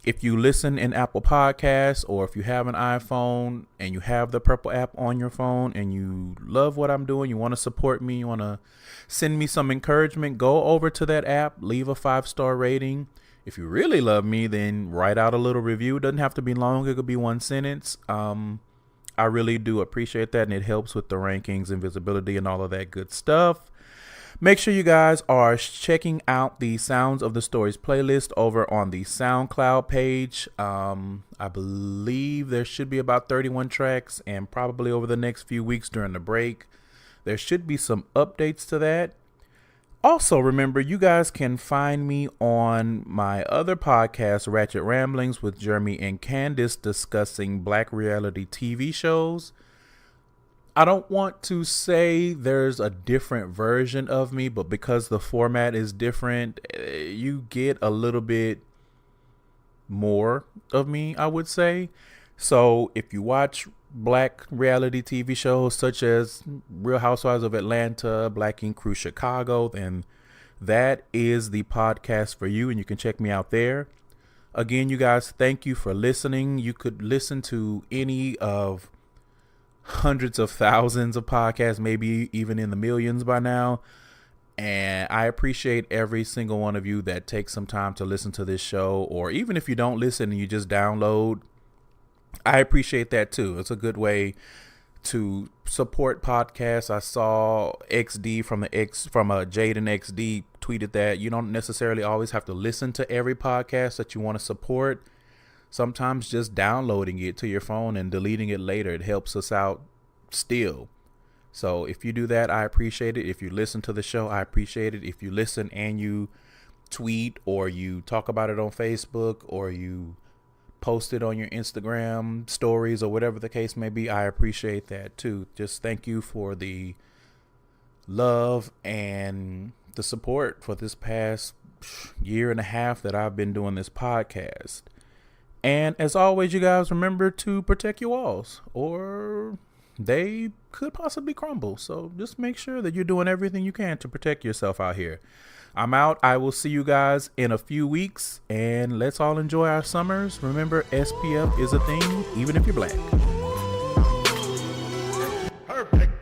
If you listen in Apple Podcasts, or if you have an iPhone and you have the Purple app on your phone and you love what I'm doing, you want to support me, you want to send me some encouragement, go over to that app, leave a 5-star rating. If you really love me, then write out a little review. It doesn't have to be long. It could be one sentence. I really do appreciate that, and it helps with the rankings and visibility and all of that good stuff. Make sure you guys are checking out the Sounds of the Stories playlist over on the SoundCloud page. I believe there should be about 31 tracks, and probably over the next few weeks during the break, there should be some updates to that. Also, remember, you guys can find me on my other podcast, Ratchet Ramblings, with Jeremy and Candace, discussing Black reality TV shows. I don't want to say there's a different version of me, but because the format is different, you get a little bit more of me, I would say. So if you watch Black reality TV shows such as Real Housewives of Atlanta, Black Ink Crew Chicago, then that is the podcast for you, and you can check me out there. Again, you guys, thank you for listening. You could listen to any of hundreds of thousands of podcasts, maybe even in the millions by now. And I appreciate every single one of you that takes some time to listen to this show, or even if you don't listen and you just download, I appreciate that too. It's a good way to support podcasts. I saw XD from Jade and XD tweeted that you don't necessarily always have to listen to every podcast that you want to support. Sometimes just downloading it to your phone and deleting it later, it helps us out still. So if you do that, I appreciate it. If you listen to the show, I appreciate it. If you listen and you tweet, or you talk about it on Facebook, or you post it on your Instagram stories, or whatever the case may be, I appreciate that too. Just thank you for the love and the support for this past year and a half that I've been doing this podcast. And as always, you guys, remember to protect your walls, or they could possibly crumble. So just make sure that you're doing everything you can to protect yourself out here. I'm out. I will see you guys in a few weeks, and let's all enjoy our summers. Remember, SPF is a thing, even if you're black. Perfect.